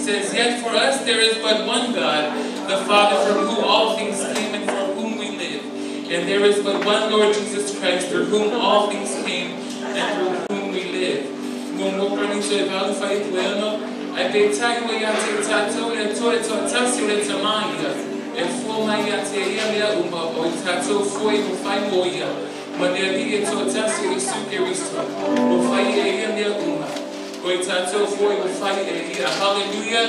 says, "Yet for us there is but one God, the Father, from whom all things came and for whom we live. And there is but one Lord Jesus Christ, through whom all things came and through whom we live." I be tagged with your tattoo and to it to test you to mind. And for my yatia, or tattoo for you will find more. But there be it to test you to suit your restored. Will fight a year, or tattoo for you will fight a year. Hallelujah.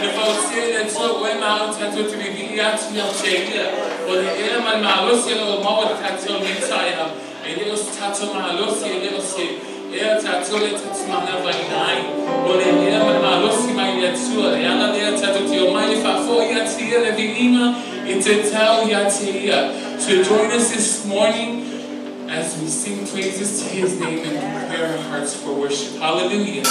If I was saying that to when my tattoo to be here, or the air man, my Lucy, or more tattoo inside. And it was tattoo my Lucy, and it was say. Tattoo it to my never nine. Or the air my Lucy, my yatua. The other day tattoo to your mind if I for yatia, the vinima, it's a tell yatia. So join us this morning as we sing praises to His name and prepare our hearts for worship. Hallelujah.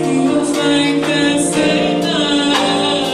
You'll find the center.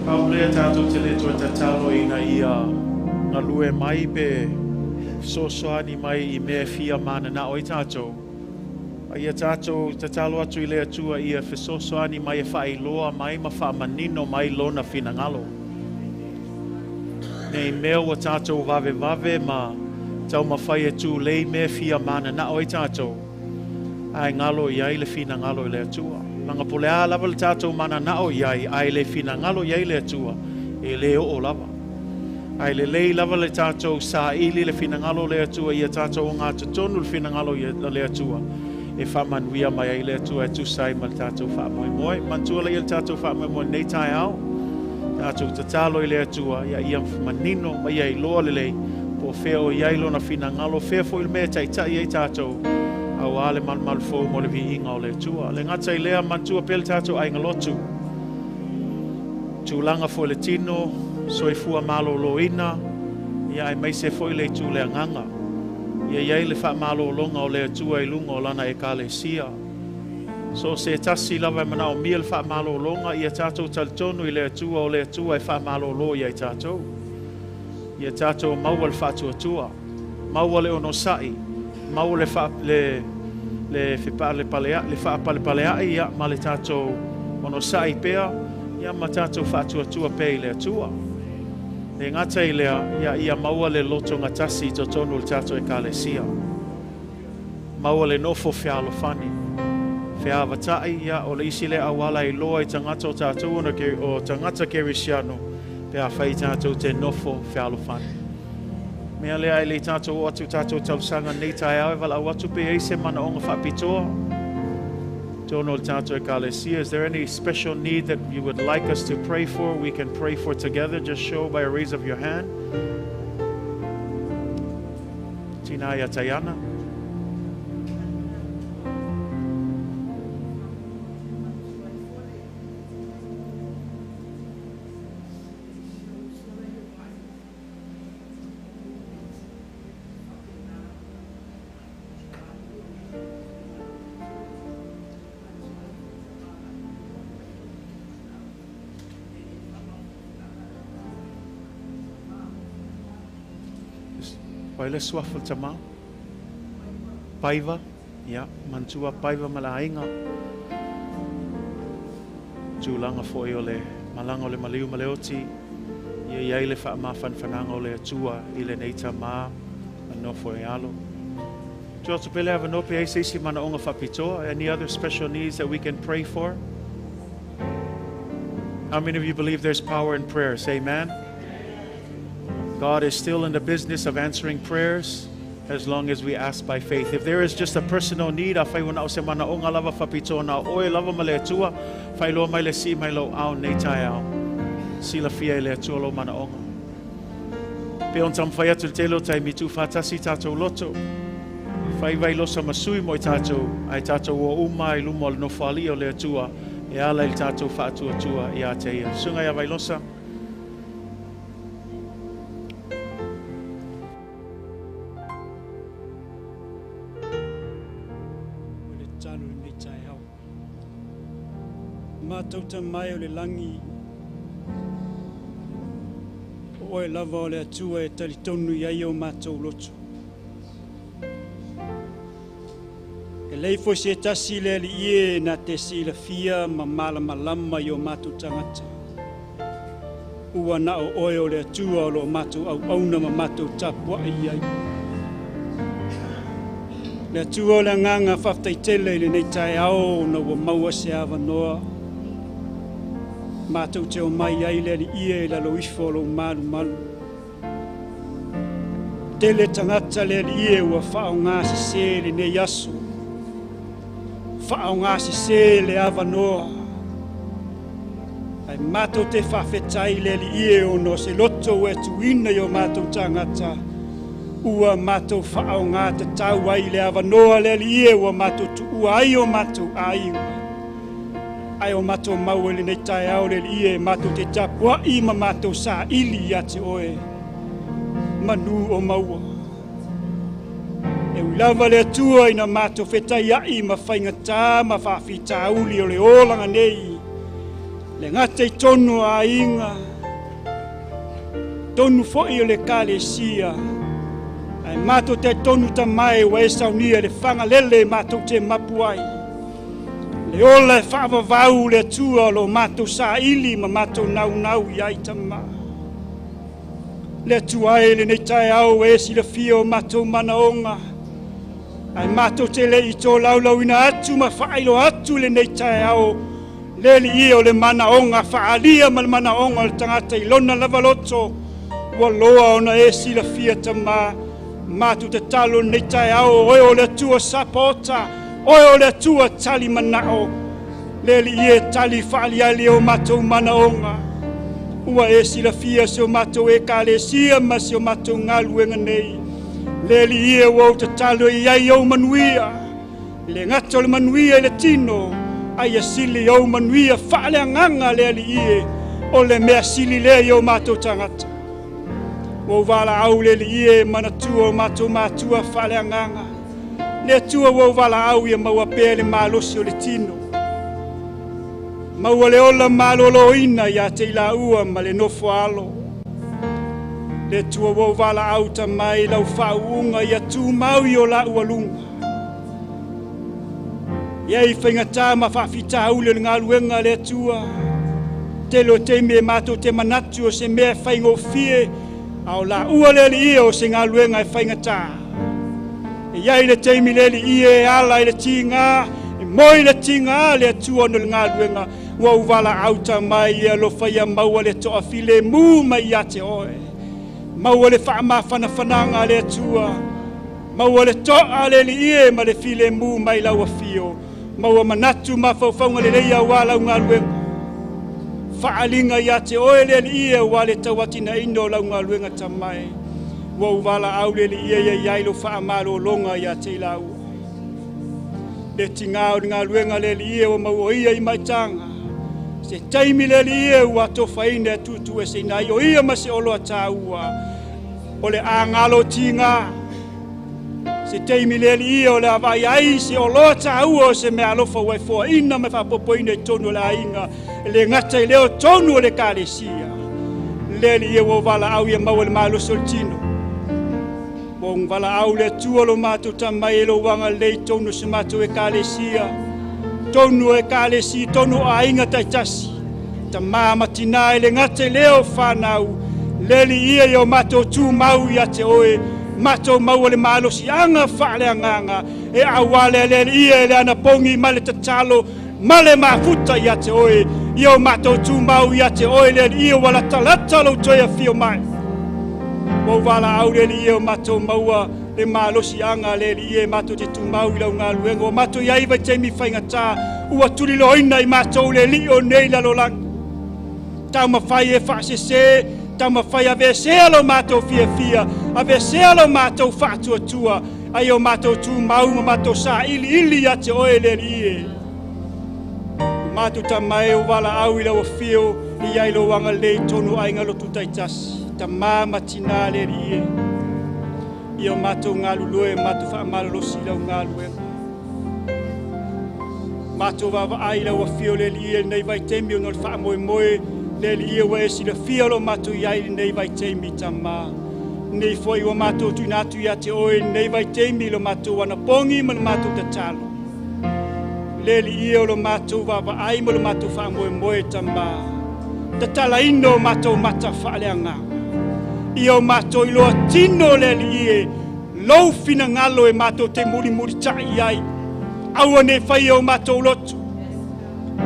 Paulea tātou te le tua tatalo ina ia ngā lue mai pe sosoani mai I mea fia mana na oi tātou. A ia tātou tatalo atu I lea tua ia fe sosoani mai e whailoa mai ma whamanino mai lona finangalo. Nei mea wa tātou vave ma tau ma whai e tū lei mea fia mana na oi tātou. Ai ngalo iai le finangalo I lea tua. Nanga polea lava le tātou mana nao iai ai le fina ngalo iai le atua e le o lava. Ai le lei lava le tātou sa ili le finangalo le atua ia tātou o ngā tutonu le finangalo le atua. E whamanuia mai ai le atua e tusai ma le tātou whaamoemoe. Mantua le tātou whaamoemoe nei tai au. Tātou tatalo i le atua ia manino mai ai loa le lei. Po whea o iailo na finangalo, whea fo il mea taitai ai tātou. Au ale malmalu fo mo le vi inga o le atua. Le ngata i lea mantua pe le tātou ai ngalotu. Tūlanga fo le tino, soifua malo loina, ia ai mai se foi le tu le nganga. Ia iai le wha malo longa o le atua i lunga o lana e kalesia. So se tasi lava mana o mia le wha malo longa, ia tātou talitonu i le atua o le atua e wha malo lo ia i tātou. Ia tātou maua le fa'atuatua, maua le ono sai, maua le wha pale palea ia ma le tātou ono sai pea, ia ma tātou fa'atuatua pe i le atua. E ngata i lea, ia maua le loto ngatasi to tonu le tātou e kalesia. Maua le nofo whialo whani. Whia avatai ia o le isi le awala i loa i tangata o tātou o tangata kerisiano. Pea whai tātou te nofo whialo whani. Mea lea i le tātou o atu tātou tausanga nei tai au e wala au atu pe eise mana onga whapitoa. Tono le tātou e kalesia. Is there any special need that you would like us to pray for? We can pray for together. Just show by a raise of your hand. Tina ia Tayana. Paile suafal tama. Paiva, ya, mantua paiva malainga. Tūlanga foi o le malanga o le maliu maleoti. Ia iai le wha mawhanwhananga o le atua i le neita maa anofo e alo. Tua tupele ava nope e seisi mana onga whapitoa. Any other special needs that we can pray for? How many of you believe there's power in prayer? Say amen. God is still in the business of answering prayers as long as we ask by faith. If there is just a personal need, a whai wana o se mana o ngā lava whapito na oe lava ma le atua, whai loa mai le si mai lo au nei tai au. Sila fia i le atua lo mana onga. Pe on tam whai atu le telo tai mitu whātasi tātou loto. Whai vai losa masui mo i tātou, ai tātou o uma i lumo le nofali o le atua, e ala i tātou whātuatua i a te ia. Sunga ia vai losa. Mātauta mai o le langi o e lava o le atua e talitonu iai o mātou loto. E leifo se tasi le li ie na te sila fia ma mala malama i o mātou tangata. Ua na o oe o le atua o lo mātou au auna ma mātou tapua iai. Le atua o le nganga whaftai tele i le nei tai ao na ua maua se awa noa. Mātou te o mai ai le ie la lo ifo lo malu malu. Tele tangata le ie ua whao ngā se se le ne yaso. Whao ngā se se le awa noa. Ai mātou te whawhetai le ie o no se loto e tuina i o mātou tangata. Ua mātou whao ngā te tau ai le awa noa le ie ua mātou tu ua ai o mātou ai. Ai o mātou maua le nei tai au le ie mātou te tapua i ma mātou sa ili a te oe. Manu o maua. E ulava le atua ina mātou whetai ai ma whainga tā ma whawhita uli o le olanga nei. Le ngate i tonu a inga. Tonu foi o le kalesia. Ai mātou te tonu ta mai wa e saunia le whanga lele mātou te mapuai. Le ola e whaavavau le tua lo mātou sa ili ma mātou nau iai tama. Le tua e le nei tai au e si le fia o mātou mana onga. Ai mātou te le i tō laulau ina atu ma whailo atu le nei tai au. Le li i o le mana onga whaalia ma le mana onga le tangata i lona lava loto. Ua loa ona e sila fia tama. Matu te talo nei tai ao. Oe o le tua sapota. Oe o le tua tali manao. Leli ie tali whaali ali o matou manaonga. Ua e sila fia se o matou e ka le sia ma se o matou ngaluenga nei. Leli ie wau te talo i ai au manuia. Le ngata le manuia i le tino. Aia sili au manuia whaale anganga leli ie. O le mea sili le i o matou tangata. Wau wala au leli ie manatua o matou matua whaale anganga. Le tua wau wala au ia maua pele malosi o le tino. Maua le ola malolo ina ia te ila ua ma le nofo alo. Le tua wau wala au ta mai lau whauunga ia tu mau i o la ua lunga. Ia i whaingata ma whawhita au le ngaluenga le tua. Te lo te me mato te manatu o se mea whaingo fie. Au la ua le li ia o se ngaluenga e whaingata. Ia i le teimi le li ia e ala i le tinga. E moi le tinga le tua no le ngaluenga. Wau wala auta mai ia lo whaia maua le toa file mu mai ia te oe. Maua le whaama whanawhananga le tua. Maua le toa le li ie ma le file mu mai laua fio. Maua manatu ma whauwhaunga le leia wala unga luenga. Whaalinga ia te oe le li ie wale tawatina ino la unga luenga tamai. Wau wala au le li ie ia iailo whaamalo longa ia te ilau. Le tingao ngā luenga le li ie o maua ia i maitanga. Se taimi le li ie ua tofaina tutu e se nai o ia ma se olo a tāua. O le angalo tinga. Se taimi le li ie o le avai ai se olo a tāua o se mea alofa waifoa ina me whapopoina i tonu la inga. Le ngata i leo tonu o le kālesia. Le li ie o wala au ia maua le malo soltino. Wong wala au le tua lo mātou tamai e lo wanga lei tonu se mātou e kālesia. Tonu e kālesi, tonu a inga taitasi. Ta māma tina e le ngate leo whanau. Leli ia i o mato tū mau i te oe. Mato mau le malosi anga whaale anganga. E awale leli ia e le ana pongi male tatalo. Male mafuta i te oe. I o mato tū mau i te oe leli ia wala talatalo toia fio mai. Wau wala au leli ia o mato maua. Le malosi anga leli ie mato te tumau i lau ngā luenga. O mato iai vai teimi whaingatā. Ua tulilo ina i mato le li o nei lalo lang. Tau mawhai e whaasese. Tau mawhai a vese alo mato fia fia. A vese alo mato whaatuatua. Ai o mato tumau ma mato sa ili a te oe leli ie. Mato tamai o wala au i lau a fio. I ai lo wanga lei tonu ainga lo tutaitasi. Ta māma tina leli ie. Ia matou ngalulue matou whaamalolosi lau ngaluenga. Matou wawai lau a fio le li ia nei vai teimi o nol whaamoe moe. Le li ia wa esi le fio lo matou iai nei vai teimi tamā. Nei foi wa matou tuinatu ia te oe nei vai teimi lo matou wana pongi ma lo matou tatalo. Le li ia lo matou wawai ma lo matou whaamoe moe tamā. Tatala ino matou mata whaaleanga. Ia mato i loa tino le li ie. Lau fina ngalo e mato te muri tai iai. Aua ne whai o mato lotu.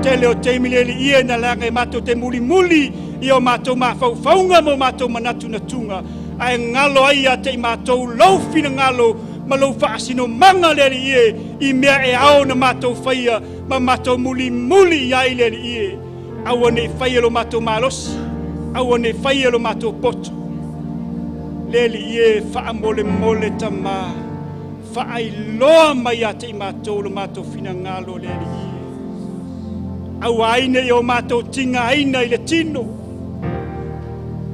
Te leo teimi le li ie na langa e mato te muri. Ia mato mawhauwhaunga mo mato manatu na tunga. Ai ngalo ai a te mato lau fina ngalo. Ma lau whaasino manga le li ie. I mea e ao na mato whaia. Ma mato muri iai le li ie. Aua ne whai lo mato malosi. Aua ne whai lo mato poto. Leli ie whaamole mole tamā. Whaailoa mai a te i mātou lo mātou whina ngalo leli ie. Au aine o mātou tinga aina i le tino.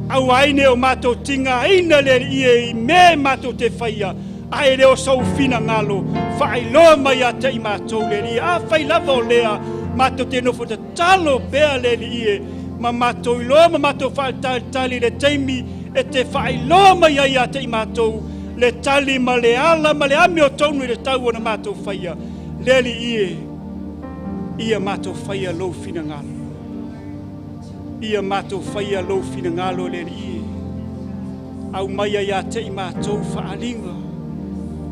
Au aine o mātou tinga aina leli ie i me mātou te whaia. Ae leo sau whina ngalo. Whaailoa mai a te i mātou leli ie. A whai lava o lea mātou te nofo te talo bea leli ie. Ma mātou iloa ma mātou whaatali le teimi. E te whaailoa mai ai a te i mātou. Le tali ma le ala ma le ame o tonu i le tau o na mātou whaia. Leli ie. Ia mātou whaia lou whina ngalo. Ia mātou whaia lou whina ngalo leli ie. Au mai ai a te i mātou whaalinga.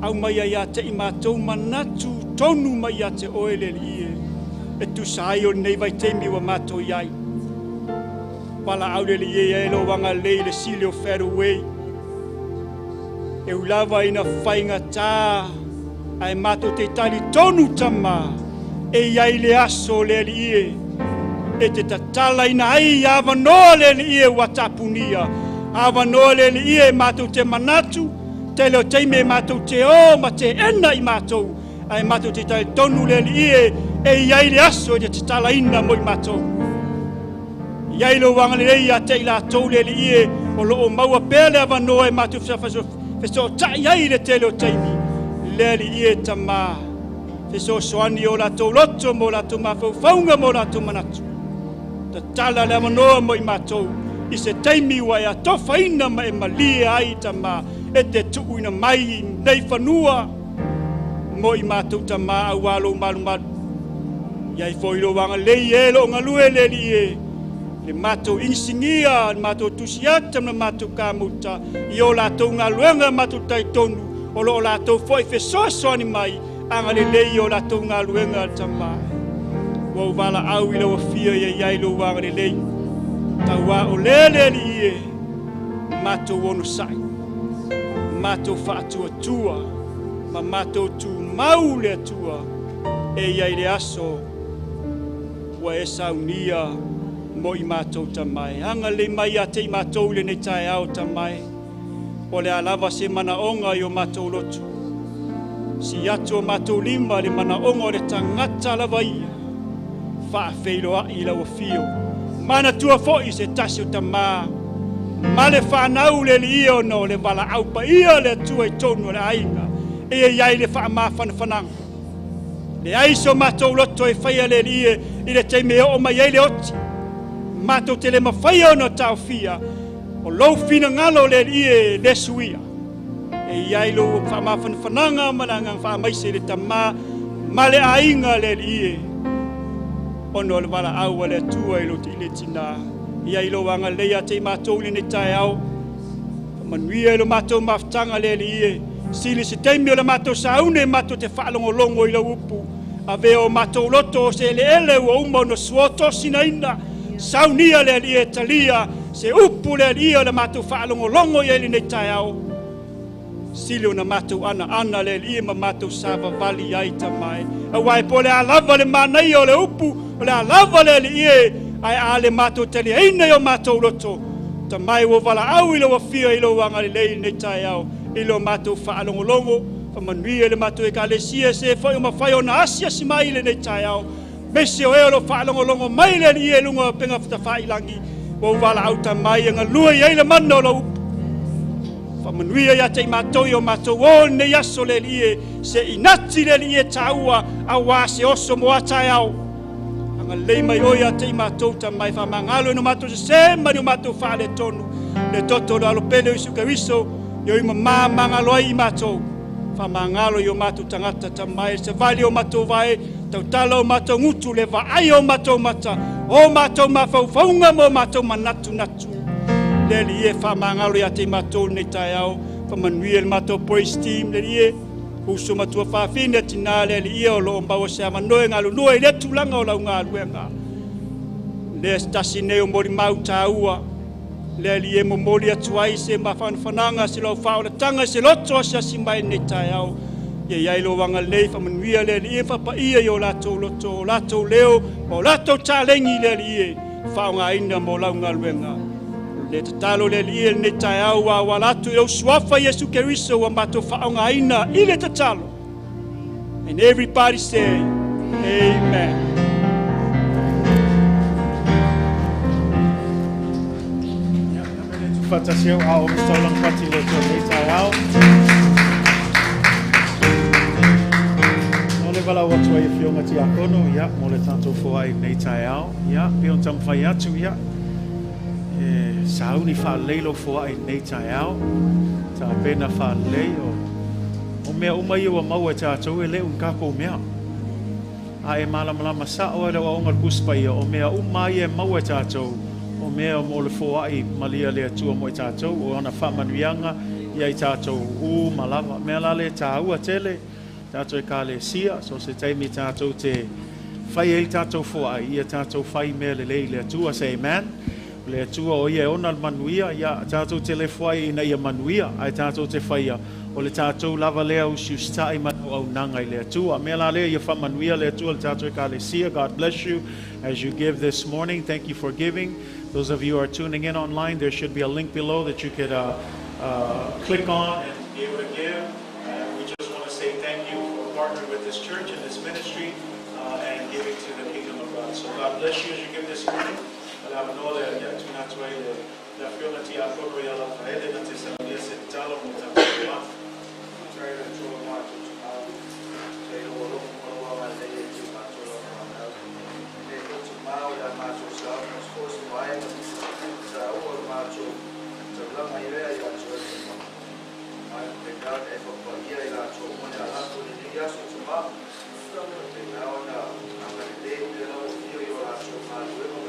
Au mai ai a te i mātou manatu tonu mai a te oe leli ie. E tu sa ai o nei vai teimi wa mātou iai. Wala au le ie lo wanga le silio Fa'atuatua. E ulava ina whainga tā, ai mato te tali tonu tama, e iai le aso le ie, e te tatala ina ai awa noa le ie watapunia, awa noa le ie mato te manatu, te leo teime mato te o, ma te ena i mato, ai mato te tali tonu le ie, e iai le aso e te tatala ina mo i mato. Iai lo wanga le ia te ila tau le ie, o loo maua pele awa noa e mato feso ta iai le te leo teimi, le ie tama, feso soani o la tau loto mo la tau mawhauwhaunga mo la tau manatu. Ta tala le awa noa mo i mato, i se teimi wa ea tofa ina ma e malia ai tama, e te tuu ina mai nei whanua, mo i mato tama au alo malu malu. Iai foilo wanga lei elo ngalue le ie, le mato insingia, le mato tusiata, le mato kamuta, i o la tau ngaluenga mato taitonu, o lo la tau foi fe soani mai, anga le lei o la tau ngaluenga tama. Wau wala au ila wa fia iai lo wanga le lei, taua o lele li ie, mato wono sai, mato fa'atuatua, ma mato tu mau le atua, e iai le aso, wa e saunia, mo i mātou tamai. Anga le mai a te i mātou le nei tae au tamai. O le alava se mana onga i o mātou lotu. Si atu o mātou lima le mana onga o le tangata lava ia. Wha feilo a i lau fio. Mana tua foi se tasi o tamā. Ma le whanau le li ia no le wala aupa ia le tua i tonu le ainga. E iai le wha maa whananga. Le aiso mātou loto e whaia le li i le teime o mai ei le oti. Mato te le mawhaia no tau fia, o lau fina ngalo le ie le suia. E iai lo whamawhananga mananga whamaise le tamā, ma le ainga le ie. Ono le wala aua le tua i lo te ile tina. Iai lo wanga leia te matou le ne tae au. Manuia lo matou maftanga le ie. Sili se teimi o le matou saune matou te whaalongo longo i la upu. Ave o matou loto se le ele ua uma no suoto sina ina. Saunia le ie talia, se upu le ie le matou whaalongo longo i ele nei tae au. Sili o na matou ana le ie ma matou sava vali ai tamai. Awai po le alava le manai o le upu, o le alava le ie, ai a le matou tali eina i o matou loto. Tamai wo wala au ilo wa fia ilo wanga le lei nei tae au. Ilo matou whaalongo longo, whamanui le matou e ka le sia se fai o mawhai o na asia si mai le nei tae au. Mese o eo lo whaalongo longo mai le ie lunga penga whitawhai langi. Wo wala au tamai anga lua i eile mana o la upu. Whamanuia ia te matou i o matou o ne yaso le ie, se inati le ie taua a wā se oso mo atai au. Anga lei mai o ia te matou tamai whamangalo no matou se mani o matou whaale tonu. Le toto lo alo pele i suka wiso, i o ima mangalo ai i matou. Whamangalo i o matou tangata tamai, se vali o matou vai, tau tala o matou ngutu le vai o matou mata, o matou mawhauwhaunga mo matou manatu natu. Le ie whamangalo ia te matou nei tae au, whamanuia le matou praise team le ie, uso matua whawhine tina le ie o loo mbaua se amanoe ngalu nua i le tulanga o lau ngā luenga. Le stasi neo mori mau tāua, le ie mo mori atuai se mawhanwhananga se lau whaolatanga se loto se asimai nei tae au. Ia iai lo wanga lei whamanuia le ie whapaia i o latou loto, o latou leo, o latou tālengi le ie, whaonga ina mo lau ngā luenga. Le tatalo le ie ne tae au wa walatu e usuafa Yesu Keriso wa mato whaonga ina i le tatalo. And everybody say, Amen. Fatasio a o stolang pati le to nei tae au. No le wala watu ai fionga ti akono, ia, mo le tanto fo ai nei tae au, ia, pion tam whai atu, ia. Sauni whaleilo fo ai nei tae au, ta pena whaleo. O mea umai ua maua tātou e leo kako mea. A e malamalama sao e lewa onga kuspaia, o mea umai e maua tātou, o mea mo le fo ai malia lea tua mo i tātou, o ana whamanuianga i ai tātou u malava. Mea la le tāua tele, tātou e ka le sia, so se teimi tātou te whai e tātou fo ai, ia tātou whai mea le lei lea tua, say amen. Le tua o ia ona manuia ia tātou te le fuai ina ia manuia ai tātou te whaia o le tātou lava lea usi ustai manu au nanga i le tua. Mea la lea ia wha manuia le tua le tātou ka le sia. God bless you as you give this morning. Thank you for giving. Those of you who are tuning in online, there should be a link below that you could click on and be able to give. We just want to say thank you for partnering with this church and this ministry and giving to the kingdom of God. So God bless you as you give this morning. La manola ya tunatua ile la fiona ti Iakopo ya la faede na tesalia se talo mo Taumua. Try to draw more to say lo lo wa le ti ma to lo ma. Le to ma ya ma to sa no scoso vai sa o ma to la ma ile ya to ma te ka e fo pa ia ila to mo ya la to ni ya so to ma. Te na ona na le le lo io la to ma luego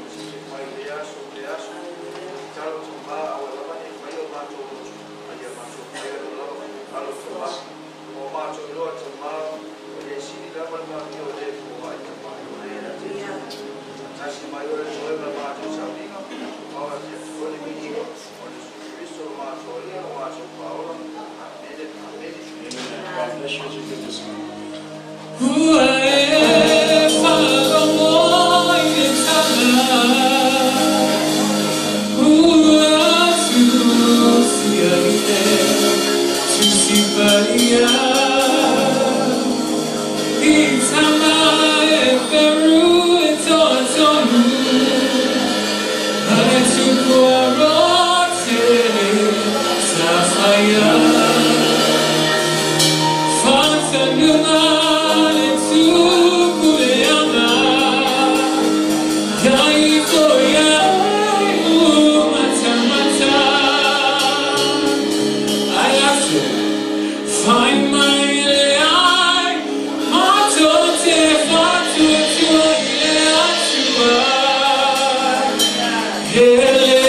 Yeah.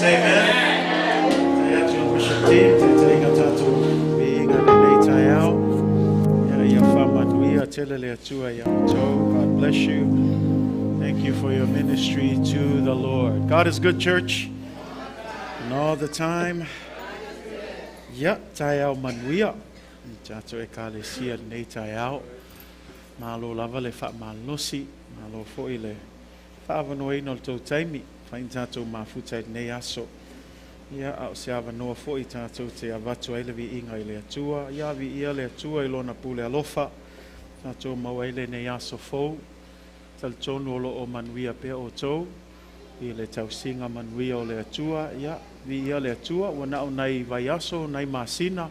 say amen. Saya tu worship team, kita ingat satu, ingat ini saya. Ya famanuia telele tua ya to. God bless you. Thank you for your ministry to the Lord. God is good, church, and all the time. Ya saya manuia. Jatuh ekalesia nei saya. Malo lava le fa malosi, malo foi le fa vanoi no to taimi. Fain tato mafuta nei aso. Ia au se avanoa foi tato te avatu ele vi inga ile atua. Ia vi ia le atua ilona pule alofa. Tato mawele nei aso fou. Tal tonu olo o manuia pe o tou. I le tausinga manuia o le atua. Ia vi ia le atua. Wana o nai vai aso, nai masina.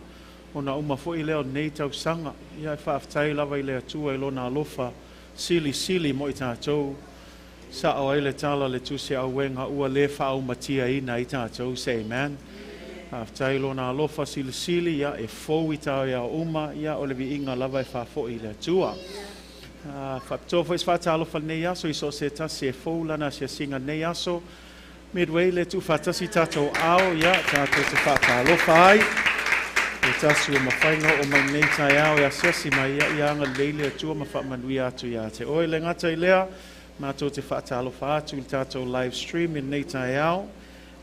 Ona uma foi leo nei tausanga. Ia fa aftai lava ile atua ilona alofa. Sili mo i tatou. Sa o ele tala le tusi au wenga ua le fa au matia ina i tātou, say amen. Aftai lona alofa sili ia e fou i tau ia uma, ia o le vi inga lava e fa fo i le tua. Whaptofa is whata alofa nei aso, iso se tasi e fou lana se singa nei aso. Midway le tu whatasi tātou au, ia tātou te whata alofa ai. E tasu o mawhainga o mai nei tai au, ia sesi mai ia anga leile atua ma whamanui atu ia te oe le ngata i lea. Mātou te whaatalofa atu i tātou live stream in nei tai au.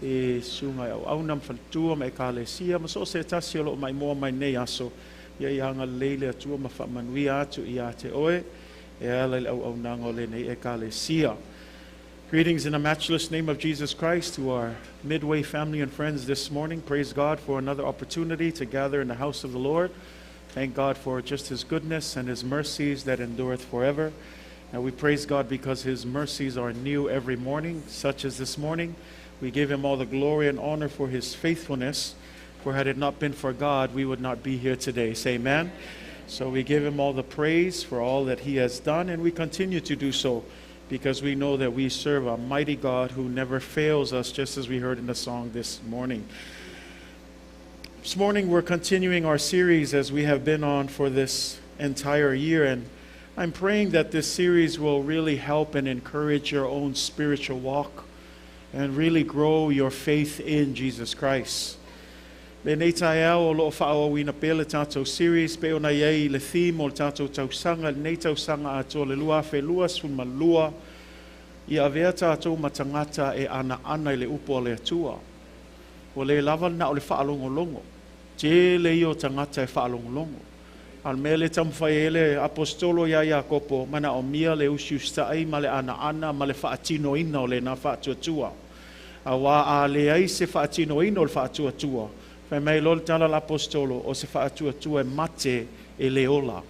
E sunga au nam whantua me ekalesia. Ma so se tasi alo mai moa mai nei aso. Ia anga leile atua ma whamanui atu i a te oe. E ala au nango le nei ekalesia. Greetings in the matchless name of Jesus Christ to our Midway family and friends this morning. Praise God for another opportunity to gather in the house of the Lord. Thank God for just His goodness and His mercies that endureth forever. And we praise God because His mercies are new every morning, such as this morning. We give Him all the glory and honor for His faithfulness. For had it not been for God, we would not be here today. Say amen. So we give Him all the praise for all that He has done, and we continue to do so because we know that we serve a mighty God who never fails us, just as we heard in the song this morning. This morning we're continuing our series as we have been on for this entire year, and I'm praying that this series will really help and encourage your own spiritual walk and really grow your faith in Jesus Christ. Le nei tai au o loo whaawa wina pele tātou series, pe ona iei le theme o tātou tausanga, nei tausanga ato le lua fe lua sunma lua, i avea tātou matangata e ana i le upo le atua. O le lava na o le whaalongolongo, te le i o tangata e whaalongolongo. Al mele tamwhaiele apostolo ia Iakopo, mana o mia le usiustai ma le ana ma le whaatino ina o le na Fa'atuatua. A wā a le ai se whaatino ina o le Fa'atuatua. Whai mai lol tala l'apostolo o se Fa'atuatua e mate e le ola.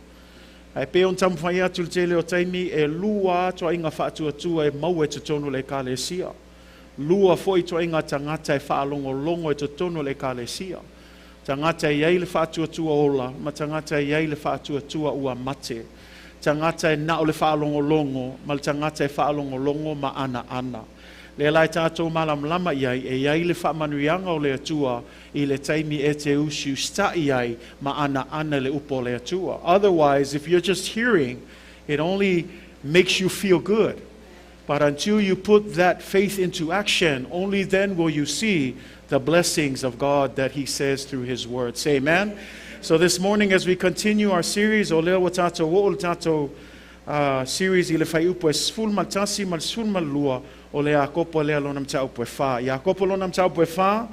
Ai peon tamwhai atu te leo taimi e lua atua inga Fa'atuatua e mau e tutonu le kalesia. Lua foi tua inga tangata e whaalongolongo e tutonu le kalesia. Tangata iei le Fa'atuatua Ola, ma tangata iei le Fa'atuatua ua mate. Tangata e nao le whaalongolongo, ma tangata e whaalongolongo ma ana. Le lai tātou malamlama iei, e iei le whaamanuianga o le atua, i le taimi e te usiu sta iei, ma ana le upo le atua. Otherwise, if you're just hearing, it only makes you feel good. But until you put that faith into action, only then will you see the blessings of God that He says through His word. Say amen. So this morning as we continue our series, o leo wa tātou o tātou series I le whai upo e sfulma tasi mal sfulma lua o le Iakopo lea lo nam tau upo e wha. Iakopo lo nam tau upo e wha,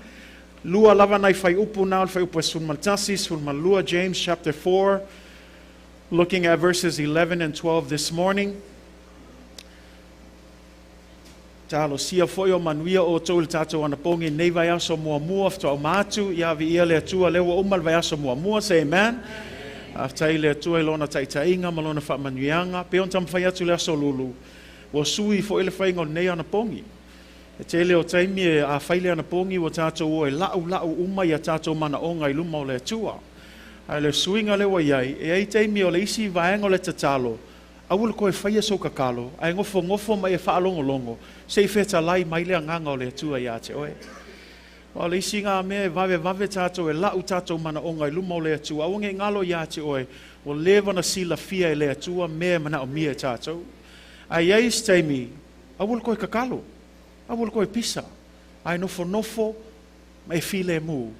lua lava nai whai upo nao le whai upo e sfulma tasi, sfulma lua, James chapter 4, looking at verses 11 and 12 this morning. Talo sia foi o manuia o tau le tātou anapongi nei vai aso mua fto au mātu, ia vi ia le atua lewa umal vai aso mua, say amen. Aftai le atua ilona taitainga, malona whaamanuianga, peon tamwhai atu le aso lulu, wa sui fo ele whainga o nei anapongi. E te leo taimi e a whaile anapongi wa tātou o e lau uma ia tātou mana onga I luma o le atua. Ai le suinga lewa iai, e ai taimi o le isi vaenga o le tatalo, awul koe whaia so kakalo, ai ngofo mai e whaalongolongo, sei feta lai mai lea nganga o le atua ia te oe. O le isi ngā mea vave tātou e lau tātou mana onga I luma o le atua, awange ngalo ia te oe, o lewa na sila fia e le atua, mea mana o mia tātou. Ai eis teimi, awul koe kakalo, awul koe pisa, ai nofo, mai file mu,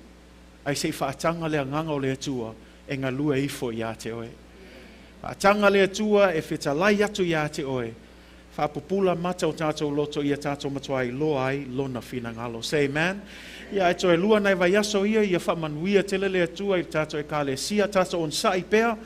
ai se whaatanga le nganga o le atua, e ngā lua ifo ia te oe. Whaatanga le atua, e whetalai atu ia te oe, whapupula mata o tātou loto ia tātou matuai loa ai, lona whina ngalo. Say amen. Ia e toi lua nei vai aso ia whamanuia te lele atua i tātou e kāle sia, tātou on sa i pēr.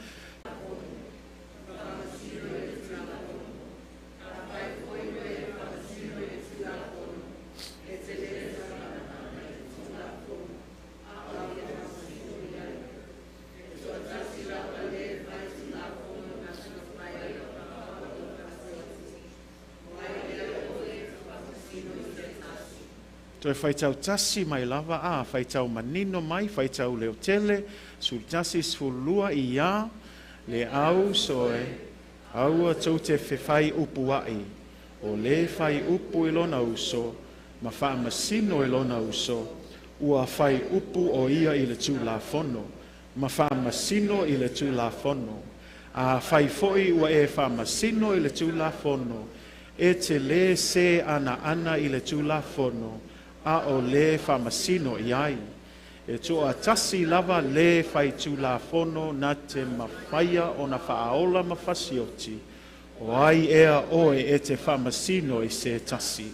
Toi whaitau tasi mai lava whaitau manino mai, whaitau leo tele, sul tasi sfulua i ia, le au soe, aua tau te whewhai upu ai, o le whai upu ilona uso, ma wha masino ilona uso, ua whai upu o ia i le tū la fono, ma wha masino i le tū la fono, a whai foi ua e wha masino i le tū la fono, e te le se ana i le tū la fono, a o le whamasino i ai. E toa tasi lava le whai tū la fono na te mawhaia o na whaaola mawhasioti. O ai ea oe e te whamasino i se tasi.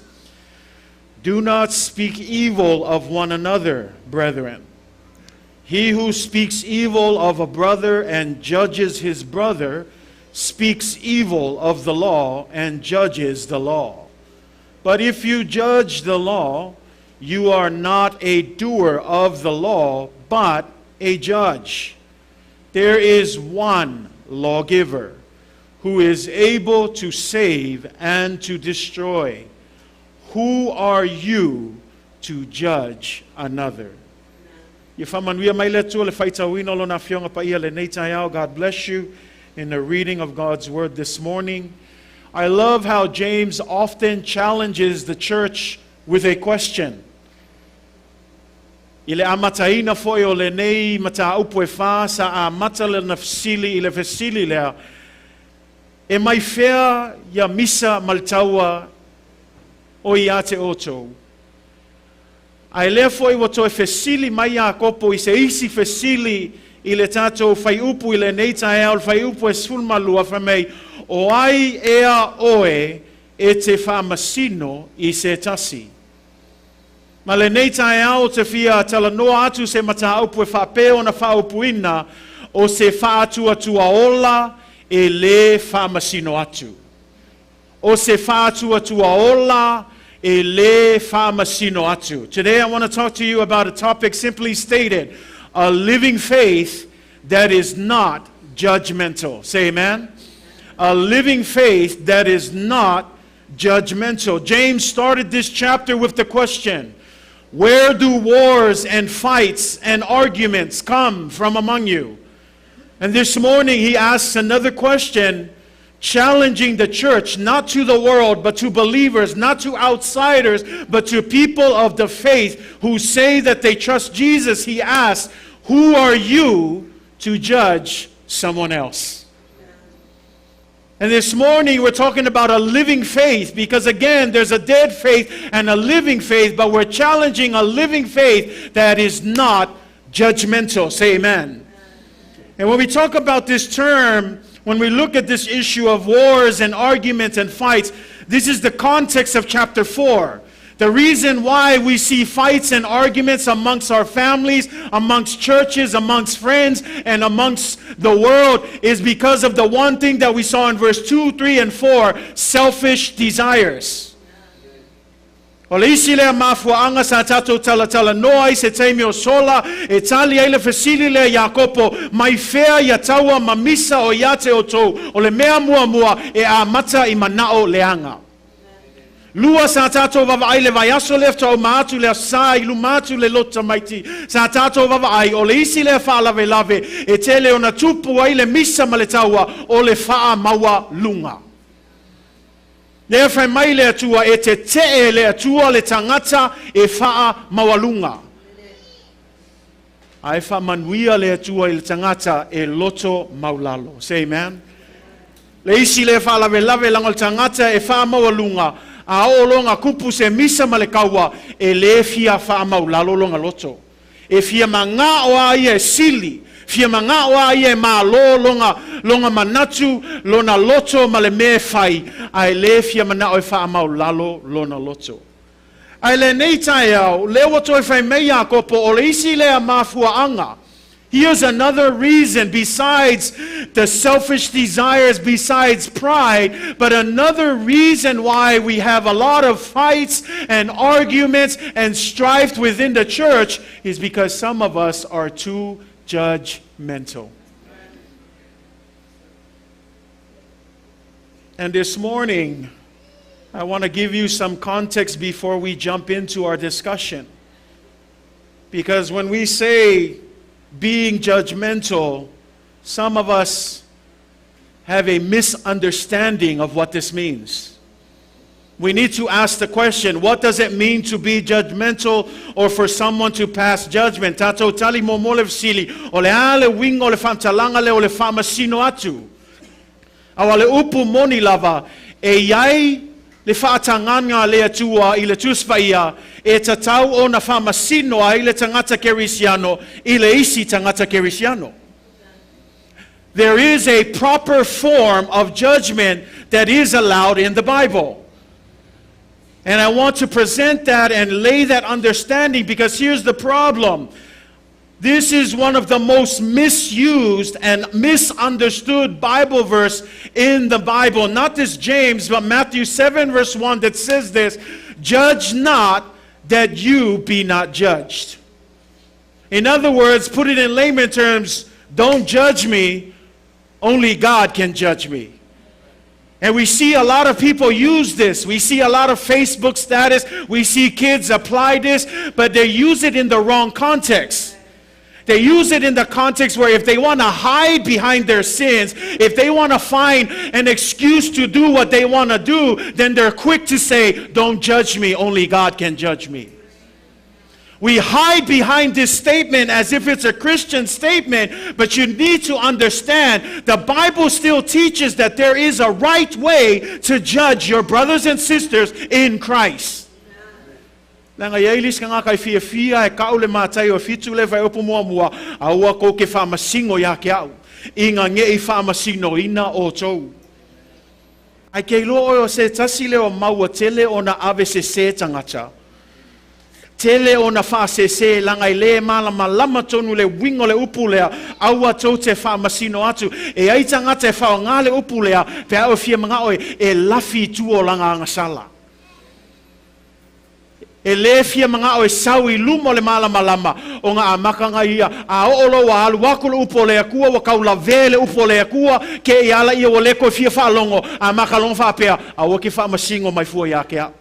Do not speak evil of one another, brethren. He who speaks evil of a brother and judges his brother speaks evil of the law and judges the law. But if you judge the law, you are not a doer of the law, but a judge. There is one lawgiver who is able to save and to destroy. Who are you to judge another? God bless you in the reading of God's word this morning. I love how James often challenges the church with a question. Ile amataina foi o le nei mata upo e wha sa a mata le na fesili ile fesili lea. E mai whea ia misa maltaua o ia te oto. Ai lea foi wa toi fesili mai Iakopo I se isi fesili ile tatou whai upu ile nei tae au whai upu e sulmalua whamei o ai ea oe e te whamasino I se tasi. Ma le nei tae au te fia tala noa atu se mata upu e whapeo na whaupuina o se Fa'atuatua Ola e le whamasino atu. O se Fa'atuatua Ola e le whamasino atu. Today I want to talk to you about a topic simply stated, a living faith that is not judgmental. Say amen. A living faith that is not judgmental. James started this chapter with the question, where do wars and fights and arguments come from among you? And this morning he asks another question, challenging the church, not to the world, but to believers, not to outsiders, but to people of the faith who say that they trust Jesus. He asks, who are you to judge someone else? And this morning we're talking about a living faith, because again, there's a dead faith and a living faith, but we're challenging a living faith that is not judgmental. Say amen. And when we talk about this term, when we look at this issue of wars and arguments and fights, this is the context of chapter 4. The reason why we see fights and arguments amongst our families, amongst churches, amongst friends, and amongst the world is because of the one thing that we saw in verse 2, 3, and 4, selfish desires. O le isi lea mafuaanga sa tatou tala noa I se teimi o sola e tali ai le fesili lea Iakopo mai fea ia taua mamisa o iate o tou o le mea mua e a mata I manao leanga. Lua sa tatou vavaai le vaiaso lea tau maatu lea sa I lumatu le lota maiti sa tatou vavaai o le isi lea faa lave e tele o na tupu ai le misa ma le taua o le faa maua lunga. Lea fai mai le atua e te tee le atua le tangata e faa mawalunga. Ai faa manuia le atua le tangata e loto maulalo. Say amen. Le isi le faa lave lango le tangata e faa mawalunga. A o longa kupu se misa malekaua e le fia whaamau lalo longa loto. E fia manga o aia e sili. Fia manga o aia e maa longa manatu lona loto male me fai. A le fia mana o e whaamau lalo lona loto. A le nei tai au, le wato e whai mei Iakopo o le isi lea mafua anga. Here's another reason besides the selfish desires, besides pride, but another reason why we have a lot of fights and arguments and strife within the church is because some of us are too judgmental. And this morning, I want to give you some context before we jump into our discussion. Because when we say being judgmental, some of us have a misunderstanding of what this means. We need to ask the question, what does it mean to be judgmental or for someone to pass judgment? Tato tali mo mole sili, ole ale wing ole famtalanga le ole famasino atu. Awale upu moni lava, e yai le whaatanganga le atua i le tuspaia e tatau o na whamasino ai le tangata kerisiano i le isi tangata kerisiano. There is a proper form of judgment that is allowed in the Bible. And I want to present that and lay that understanding because here's the problem. This is one of the most misused and misunderstood Bible verse in the Bible. Not this James, but Matthew 7 verse 1 that says this, judge not that you be not judged. In other words, put it in layman terms, don't judge me, only God can judge me. And we see a lot of people use this. We see a lot of Facebook status. We see kids apply this, but they use it in the wrong context. They use it in the context where if they want to hide behind their sins, if they want to find an excuse to do what they want to do, then they're quick to say, don't judge me, only God can judge me. We hide behind this statement as if it's a Christian statement, but you need to understand the Bible still teaches that there is a right way to judge your brothers and sisters in Christ. Nanga yailis ka nga kai fia e kaule matai o fitu le vai opo mua a ua ko ke whamasingo ya ke au. Inga nge I whamasino ina o tau. Ai kei loa o se tasi leo maua tele o na ave se tangata. Tele o na wha se langai le malama tonu le wingo le upu lea aua tau te whamasino atu. E ai tangata e whao ngā le upu lea pe au fia mga oe e lafi tu o langa angasala. E le fia mga o e sau I lumo le malama o ngā amakanga ia a oolo wa alu wako le upo le akua wa kaula vele upo le akua ke I ala ia o le ko fia whaalongo a makalong whaapea a waki whaamasingo mai fua ia kea.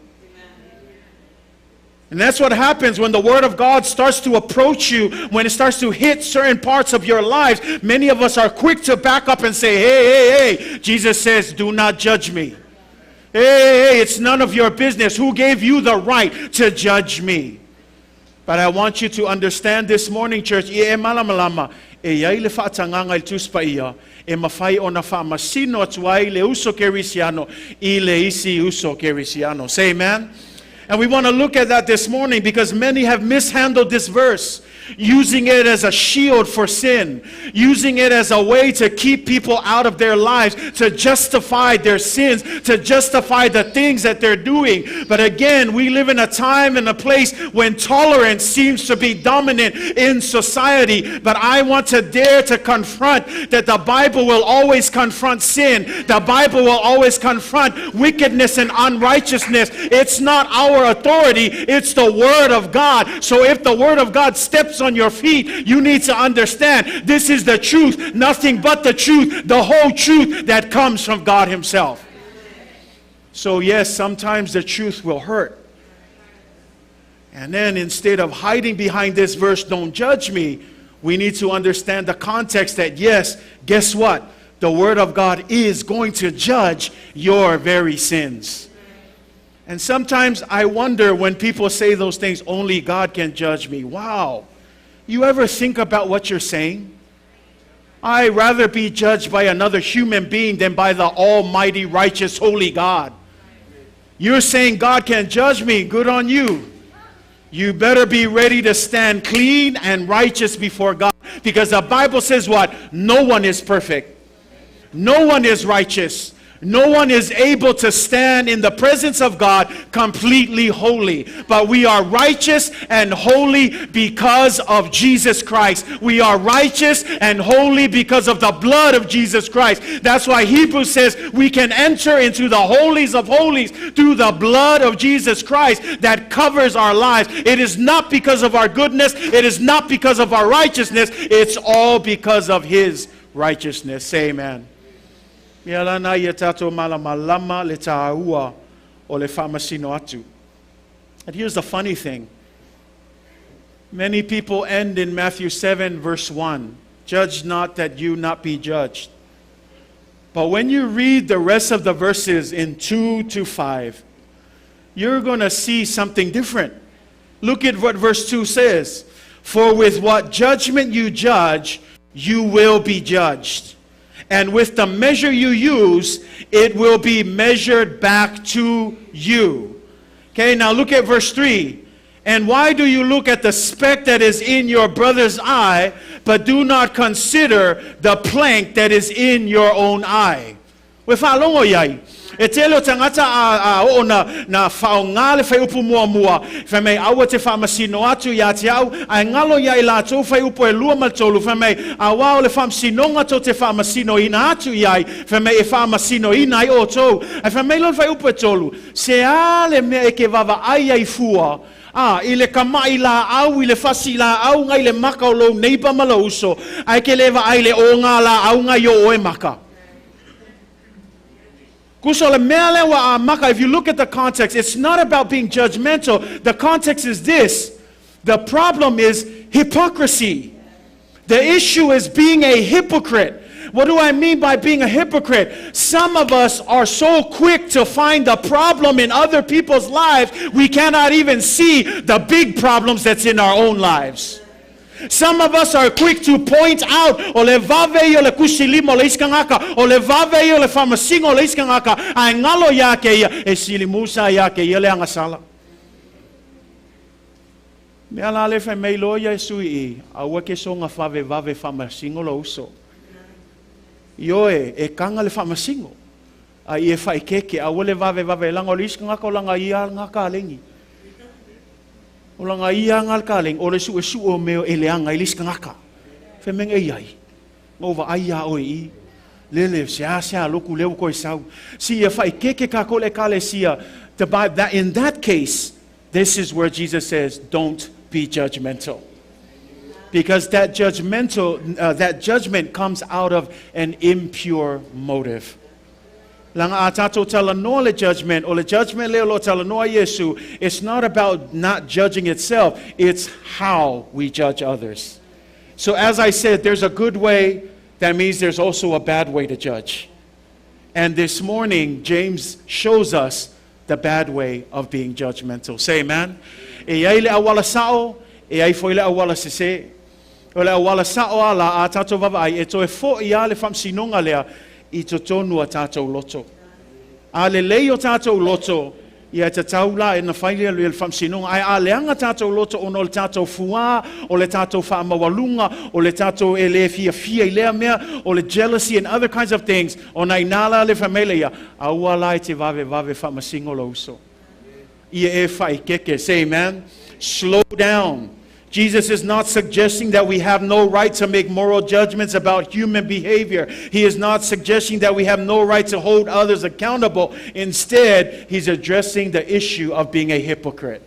And that's what happens when the Word of God starts to approach you, when it starts to hit certain parts of your lives. Many of us are quick to back up and say, hey, Jesus says, do not judge me. Hey, it's none of your business. Who gave you the right to judge me? But I want you to understand this morning, church, e malamalama, e iai le whaatanganga I tuspaia, e mawhai o na whaamasino atuai le uso kerisiano, I le isi uso kerisiano. Say amen? And we want to look at that this morning because many have mishandled this verse, using it as a shield for sin, using it as a way to keep people out of their lives, to justify their sins, to justify the things that they're doing. But again, we live in a time and a place when tolerance seems to be dominant in society. But I want to dare to confront that the Bible will always confront sin. The Bible will always confront wickedness and unrighteousness. It's not our authority, it's the Word of God. So if the Word of God steps on your feet, you need to understand this is the truth, nothing but the truth, the whole truth that comes from God Himself. So yes, sometimes the truth will hurt. And then instead of hiding behind this verse, don't judge me, we need to understand the context that yes, guess what? The Word of God is going to judge your very sins. And sometimes I wonder when people say those things, only God can judge me. Wow. You ever think about what you're saying? I'd rather be judged by another human being than by the almighty, righteous, holy God. You're saying God can't judge me. Good on you. You better be ready to stand clean and righteous before God. Because the Bible says what? No one is perfect. No one is righteous. No one is able to stand in the presence of God completely holy. But we are righteous and holy because of Jesus Christ. We are righteous and holy because of the blood of Jesus Christ. That's why Hebrews says we can enter into the holies of holies through the blood of Jesus Christ that covers our lives. It is not because of our goodness. It is not because of our righteousness. It's all because of His righteousness. Say amen. And here's the funny thing. Many people end in Matthew 7 verse 1. Judge not that you not be judged. But when you read the rest of the verses in 2 to 5, you're going to see something different. Look at what verse 2 says. For with what judgment you judge, you will be judged. And with the measure you use, it will be measured back to you. Okay, now look at verse 3. And why do you look at the speck that is in your brother's eye, but do not consider the plank that is in your own eye? E te leo tangata o na whaongale whai upu mua mua. Whamei awa te whamasino atu ia te au. Ai ngalo ia I la tau whai upu e lua maltolu. Whamei awa o le whamsinonga tau te whamasino ina atu iai. Whamei e whamasino ina I o tau. Ai whamei lon whai upu e tolu. Se ale mea e ke wawa ai ai fua. I le kamai la au, I le fasi la au, ngai le maka o lo neipa malauso. Ai ke lewa ai le o ngā la au ngai o e maka. If you look at the context, it's not about being judgmental. The context is this. The problem is hypocrisy. The issue is being a hypocrite. What do I mean by being a hypocrite? Some of us are so quick to find the problem in other people's lives, we cannot even see the big problems that's in our own lives. Some of us are quick to point out o le vave o le kusilimo le iskangaka o le vave o le famasingo le iskangaka ai ngalo yake ia e silimusa yake ia le angasala me ala le fa me lo ia sui a wa ke songa fave vave famasingo lo uso yo e kanga le famasingo ai e fai keke a le vave vave lango le iskangaka o langa ia ngaka lengi o langa ia ngal kaleng o le su o meo e leanga I liska ngaka femeng e ai ngova aia o I lele sia loku leu ko sau si e fai keke ka ko le kale sia that in that case this is where Jesus says don't be judgmental, because that judgment comes out of an impure motive. Langa atato talanoa le judgment o le judgment leo lo talanoa Yesu. It's not about not judging itself. It's how we judge others. So as I said, there's a good way. That means there's also a bad way to judge. And this morning, James shows us the bad way of being judgmental. Say amen. E ai le awala sao, e ai foi le awala sese. O le awala sao ala atato vavai e to e fo ia le famsinonga lea. I to tonu a tātou loto. A le lei o tātou loto, I a te taula e na whailia le whamsinonga. Ai a leanga tātou loto ono le tātou fua, o le tātou whaamawalunga, o le tātou e le fia I lea mea, o le jealousy and other kinds of things. O na inala le whamelea, a ua lai te vave whamasingo lo uso. I e whai keke, say amen. Slow down. Jesus is not suggesting that we have no right to make moral judgments about human behavior. He is not suggesting that we have no right to hold others accountable. Instead, he's addressing the issue of being a hypocrite.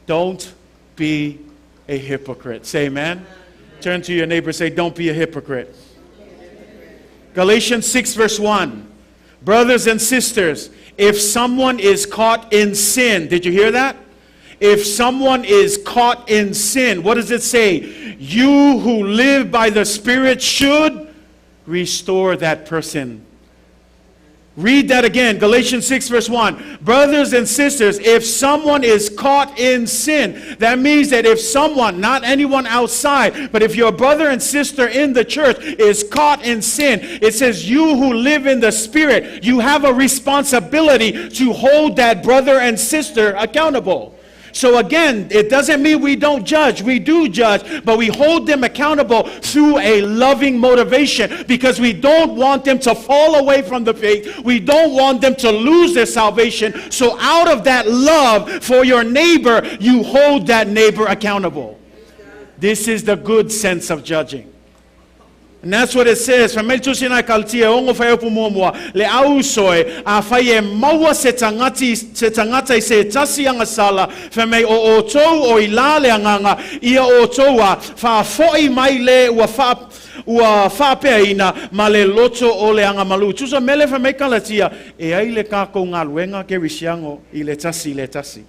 Don't be a hypocrite. Say amen. Turn to your neighbor and say, don't be a hypocrite. Galatians 6 verse 1. Brothers and sisters, if someone is caught in sin, did you hear that? If someone is caught in sin, what does it say? You who live by the Spirit should restore that person. Read that again, Galatians 6 verse 1. Brothers and sisters, if someone is caught in sin, that means that if someone, not anyone outside, but if your brother and sister in the church is caught in sin, it says you who live in the Spirit, you have a responsibility to hold that brother and sister accountable. So again, it doesn't mean we don't judge. We do judge, but we hold them accountable through a loving motivation because we don't want them to fall away from the faith. We don't want them to lose their salvation. So out of that love for your neighbor, you hold that neighbor accountable. This is the good sense of judging. And that's what it says. Le ausoi a faye maua se tangata se tasi anga sala feme o tou o ilale anganga ia o toua fa foi mai le ua fa peina male loto o le anga malu. Tusa mele feme kalatia e ai le kako ngaluenga ke risiango I le tasi.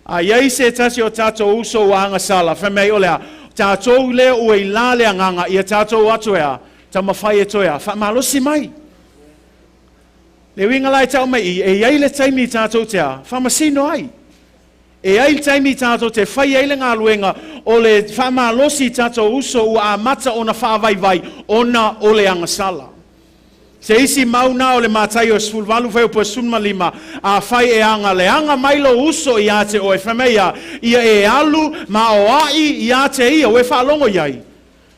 A yai se tasi o tato uso wa anga sala feme o lea tātou le o I lale anganga ia tātou atoea ta mawhai e toea wha malosi mai le winga lai tau mai e iai le taimi tātou tea wha masino ai e ai le taimi tātou te whai ai le ngā luenga o le wha malosi tātou uso ua a mata o na whaavai ona o le angasala se isi mauna o le mātai o sfulvalu whai o po sunma lima a whai e anga le anga mailo uso I ate o e whameia ia e alu ma o ai I ate ia o e whaalongo iai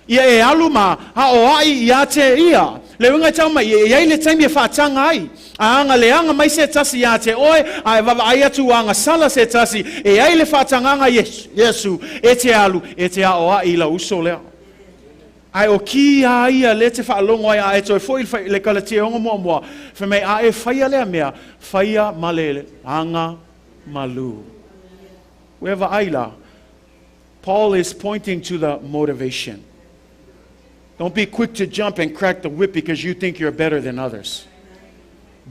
ia e alu ma ha o ai I ate ia le winga tau mai iai le taimi e whaatanga ai a anga le anga mai se tasi I ate oe a e wawa ai atu anga sala se tasi e ai le whaatanga Yesu e te alu e te a o ai la uso lea ai o ki a ia le te whaalongo ai a e toi foi le kalatia onga mua whamei a e whaia lea mea whaia malele anga malu wherever aila Paul is pointing to the motivation. Don't be quick to jump and crack the whip because you think you're better than others.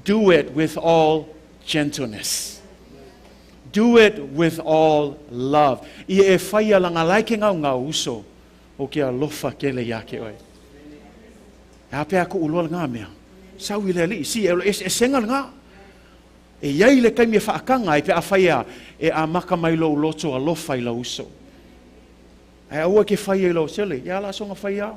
Do it with all gentleness. Do it with all love. I e whaia langa laike ngā uso o ke alofa ke le yake oe. E ape ako uloa ngā mea. Sau I le li, si e senga ngā. E iai le kaimi e whaakanga e pe a whaia e a maka mai lo loto alofa I la uso. E aua ke whaia I lo sele, ia la songa whaia.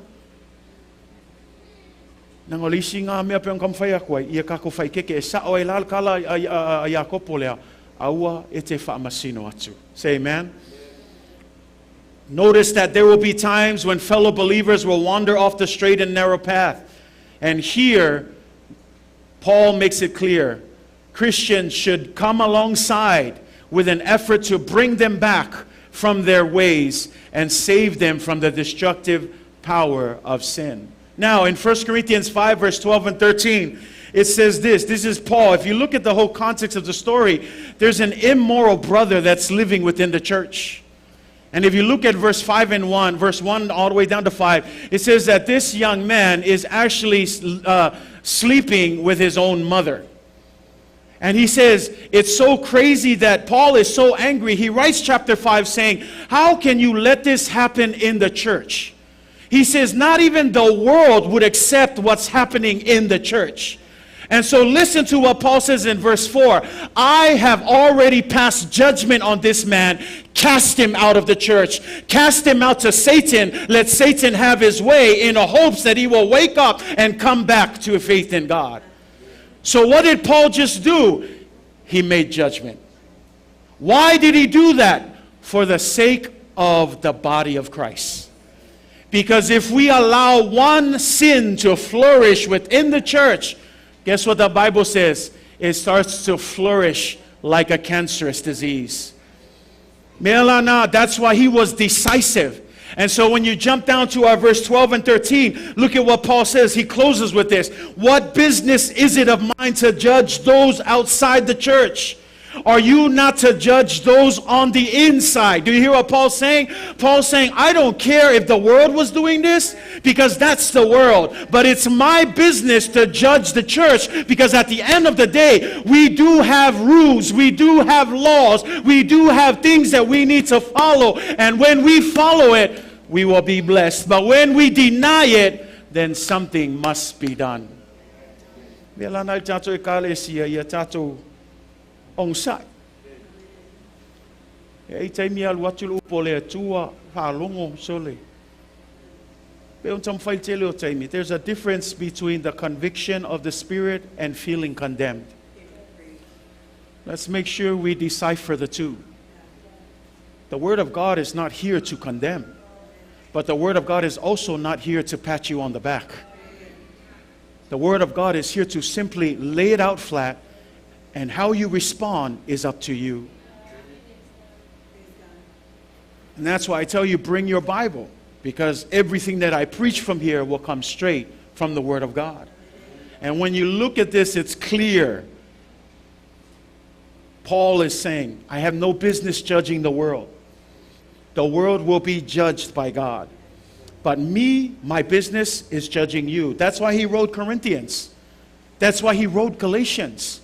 Nang o lisi ngā mea pe on kam whaia koe, ia kako whai keke e sa o e lal kala a Iakopo lea. Aua e te whaamasino atu. Say amen. Notice that there will be times when fellow believers will wander off the straight and narrow path. And here, Paul makes it clear, Christians should come alongside with an effort to bring them back from their ways and save them from the destructive power of sin. Now, in 1 Corinthians 5, verse 12 and 13, it says this. This is Paul. If you look at the whole context of the story, there's an immoral brother that's living within the church. And if you look at verse 5 and 1, verse 1 all the way down to 5, it says that this young man is actually sleeping with his own mother. And he says, it's so crazy that Paul is so angry. He writes chapter 5 saying, how can you let this happen in the church? He says, not even the world would accept what's happening in the church. And so listen to what Paul says in verse 4. I have already passed judgment on this man. Cast him out of the church. Cast him out to Satan. Let Satan have his way in the hopes that he will wake up and come back to faith in God. So what did Paul just do? He made judgment. Why did he do that? For the sake of the body of Christ. Because if we allow one sin to flourish within the church, guess what the Bible says? It starts to flourish like a cancerous disease. That's why he was decisive. And so when you jump down to our verse 12 and 13, look at what Paul says. He closes with this. What business is it of mine to judge those outside the church? Are you not to judge those on the inside? Do you hear what Paul's saying? Paul's saying, I don't care if the world was doing this, because that's the world. But it's my business to judge the church, because at the end of the day, we do have rules, we do have laws, we do have things that we need to follow. And when we follow it, we will be blessed. But when we deny it, then something must be done. Mea lana I tātou e kālesia ia tātou ongsai. E ei taimi alu atu le upo le atua whaalongo sole. There's a difference between the conviction of the Spirit and feeling condemned. Let's make sure we decipher the two. The Word of God is not here to condemn, but the Word of God is also not here to pat you on the back. The Word of God is here to simply lay it out flat, and how you respond is up to you. And that's why I tell you, bring your Bible. Because everything that I preach from here will come straight from the Word of God. And when you look at this, it's clear. Paul is saying, I have no business judging the world. The world will be judged by God. But me, my business is judging you. That's why he wrote Corinthians. That's why he wrote Galatians.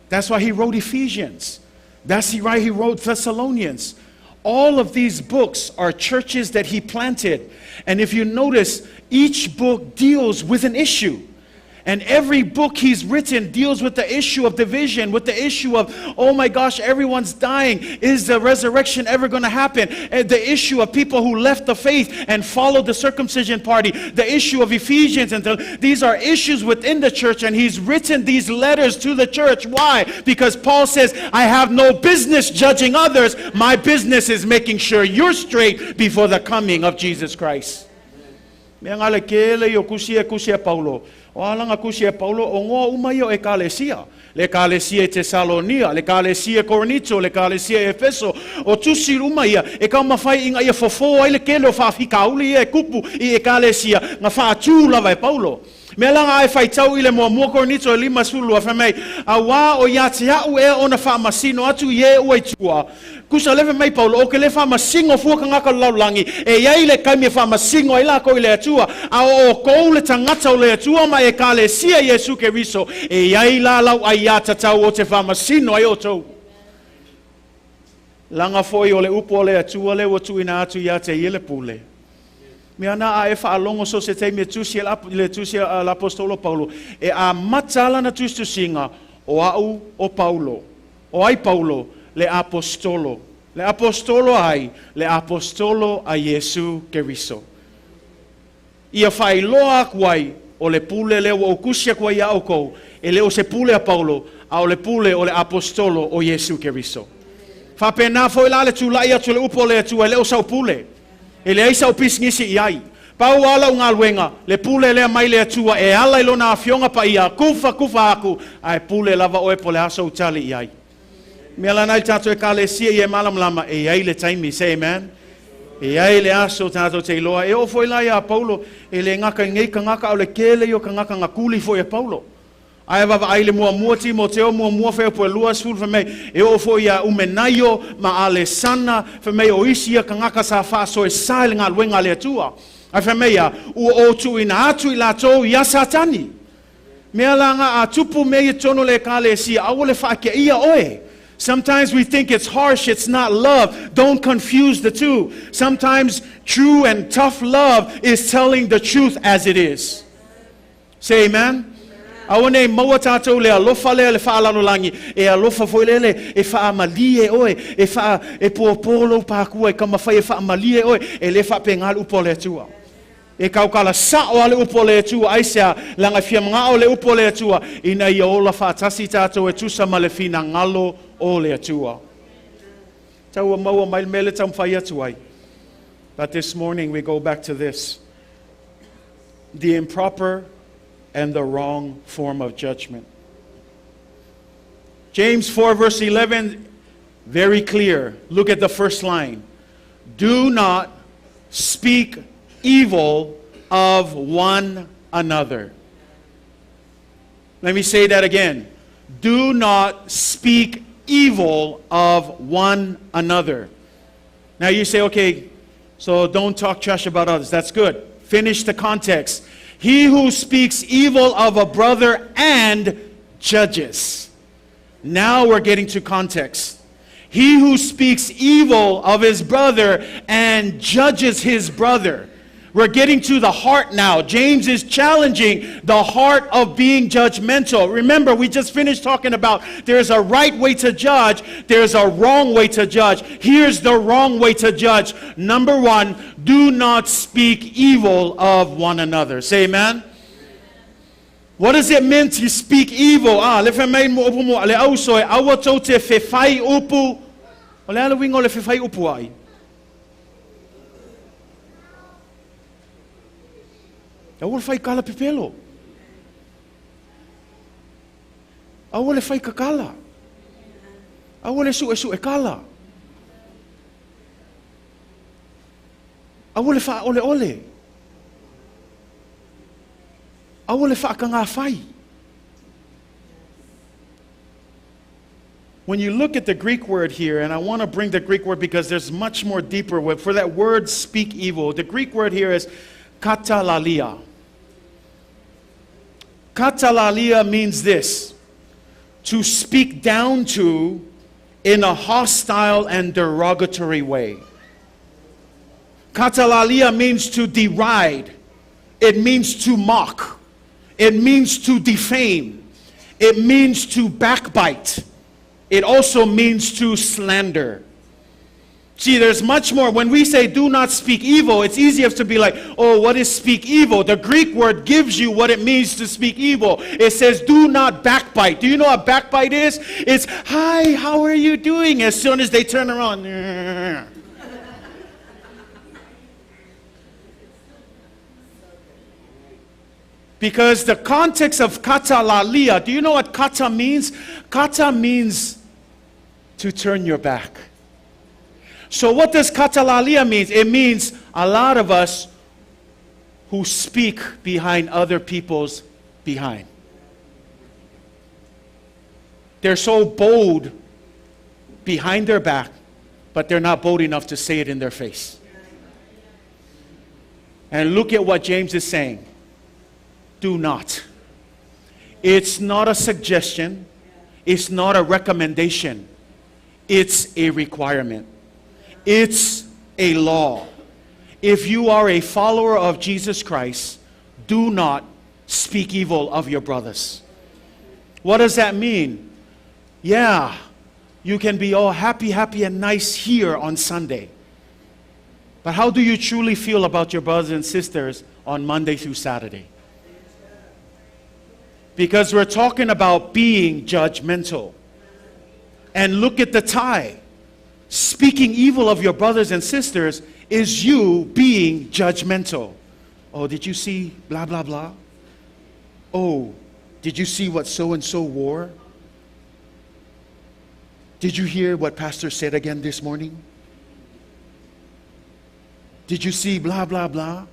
That's why he wrote Ephesians. That's why he wrote Thessalonians. All of these books are churches that he planted. And if you notice, each book deals with an issue. And every book he's written deals with the issue of division, with the issue of, oh my gosh, everyone's dying. Is the resurrection ever going to happen? And the issue of people who left the faith and followed the circumcision party. The issue of Ephesians. And these are issues within the church. And he's written these letters to the church. Why? Because Paul says, I have no business judging others. My business is making sure you're straight before the coming of Jesus Christ. Paulo. O alanga kusia Paulo o ngoa umaio e kalesia. Le kalesia e Tesalonia, le kalesia Korinto, le kalesia Efeso. O tusi umaia e ka mawhai inga ia fofo ai le kele o whawhikauli e kupu i e kalesia. Nga whaatūla vai Paulo. Me langa ai whaitau i le mua Korinto e 5 sulu a whamei. A wā o ia te hau e ona whaamasino atu i e ua i tua. Kusa lewe mai Paulo, o ke le whaamasingo fuaka ngaka laulangi, e iai le kaimi e whaamasingo i la ko i le atua, a o kou le tangata o le atua ma e ka le sia Yesu ke riso, e iai la lau ai a tatau o te whaamasino ai o tau. Langa foi o le upo o le atua le watu ina atu ia te iele pule. Me ana a e whaalongo so se te me tusi l'apostolo Paulo, e a matala na tustusinga o au o Paulo, o ai Paulo, le apostolo ai, le apostolo a Yesu Keriso. Ia whailoa kuai o le pule leo o kusia kuai a oko, e leo se pule a Paulo, a o le pule o le apostolo o Yesu Keriso. Whapena foi la le tulai atu le upo le atu e leo sau pule, e le aisa o pisngisi i ai. Pau ala unga luenga, le pule lea mai le atua, e ala ilona a fionga pa ia, kufa aku, ai pule lava oe po le aso utali i ai. Me ala nai tātou e kālesia i e malamlama e ai le taimi, say amen. E ai le aso tātou te iloa. E o foi lai a Paulo, e le ngaka ngei ka ngaka o le kele i o ka ngaka ngakuli foi e Paulo. Ai wawa ai le mua Timoteo, mua whea po e lua sul whamei. E o foi a umenaio ma ale sana whamei o isi a ka ngaka sa whaaso e saile ngā luenga le atua. Ai whamei a ua o tu ina atu i la tau i a satani. Me ala ngā a tupu me i tono le kālesia, au le whaakia ia oe. Sometimes we think it's harsh, it's not love. Don't confuse the two. Sometimes true and tough love is telling the truth as it is. Say amen. Awane maua tātou le alofa le whaalalolangi, e alofa foi lele, e whaamalie oe, e pōpolo pākua, e kamawhai e whaamalie oe, e le whapengal upo le atua. E kaukala sao ale upo le atua, aisea langa fia mga o le upo le atua, ina ia ola whaatasi tātou e tusa ma le fina ngalo o le atua. Tau maua mai mele tam whai atuai. But this morning we go back to this. The improper and the wrong form of judgment. James 4 verse 11, very clear. Look at the first line. Do not speak evil of one another. Let me say that again. Do not speak evil of one another. Now you say, okay, so don't talk trash about others. That's good. Finish the context. He who speaks evil of a brother and judges. Now we're getting to context. He who speaks evil of his brother and judges his brother. We're getting to the heart now. James is challenging the heart of being judgmental. Remember, we just finished talking about there's a right way to judge, there's a wrong way to judge. Here's the wrong way to judge. Number one, do not speak evil of one another. Say amen. What does it mean to speak evil? Le mai mo opu mo le au so awa to te fefai upu. Ole ala wingo le fefai upu ai. Awa fai kala pepelo. Awa le fai kakala. Awa le su e kala. Awa le fa ole ole. Awa le fa kanga fai. When you look at the Greek word here, and I want to bring the Greek word because there's much more deeper word. For that word speak evil, the Greek word here is katalalia. Katalalia means this: to speak down to in a hostile and derogatory way. Katalalia means to deride. It means to mock. It means to defame. It means to backbite. It also means to slander. See, there's much more. When we say do not speak evil, it's easier to be like, oh, what is speak evil? The Greek word gives you what it means to speak evil. It says do not backbite. Do you know what backbite is? It's, hi, how are you doing? As soon as they turn around. Because the context of katalalia, do you know what kata means? Kata means to turn your back. So what does katalalia mean? It means a lot of us who speak behind other people's behind. They're so bold behind their back, but they're not bold enough to say it in their face. And look at what James is saying. Do not. It's not a suggestion. It's not a recommendation. It's a requirement. It's a law. If you are a follower of Jesus Christ, do not speak evil of your brothers. What does that mean? Yeah, you can be all happy and nice here on Sunday. But how do you truly feel about your brothers and sisters on Monday through Saturday? Because we're talking about being judgmental. And look at the tie. Speaking evil of your brothers and sisters is you being judgmental. Oh, did you see blah, blah, blah? Oh, did you see what so-and-so wore? Did you hear what Pastor said again this morning? Did you see blah, blah, blah?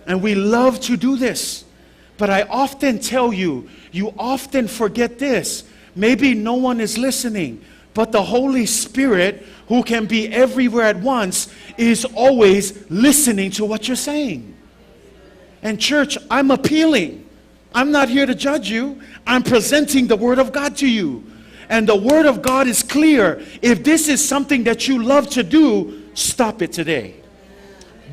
And we love to do this. But I often tell you, you often forget this. Maybe no one is listening, but the Holy Spirit, who can be everywhere at once, is always listening to what you're saying. And church, I'm appealing. I'm not here to judge you. I'm presenting the Word of God to you. And the Word of God is clear. If this is something that you love to do, stop it today.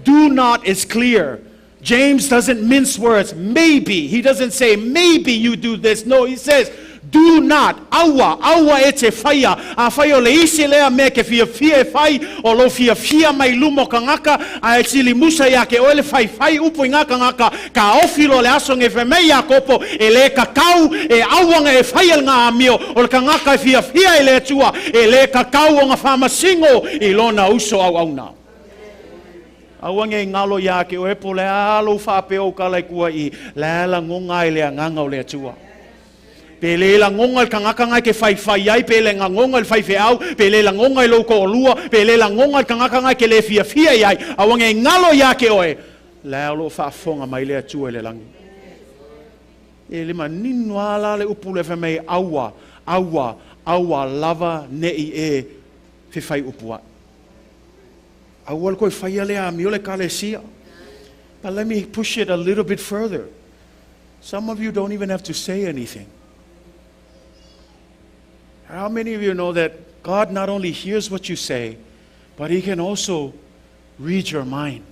Do not is clear. James doesn't mince words. Maybe. He doesn't say, maybe you do this. No, he says, do not. Awa ete faya. A faya le isi lea me ke fia e fai. O lo fia mai lumo kangaka. A eti li musa ya ke ole fai upo inga kangaka. Ka ofilo le aso nge fe me Iakopo. E le kakau e awanga e faya nga amio. O le kangaka fia e le tua. E le kakau nga fama singo. I lona uso au na. Awange ngalo ya ke o epo le alo whape o kalai kua I le ala ngonga I le nganga o le atua. Pe le la ngonga il kangaka ngai ke whai ai, pe le ngonga il whai au, pe le la ngonga il loko o lua, pe le la ngonga il kangaka ngai ke le fia ai, awange ngalo ya ke oe, le alo whaafonga mai le atua le langi. E le ma ninu ala le upu le whamei aua lava nei e whai upua. But let me push it a little bit further. Some of you don't even have to say anything. How many of you know that God not only hears what you say, but He can also read your mind?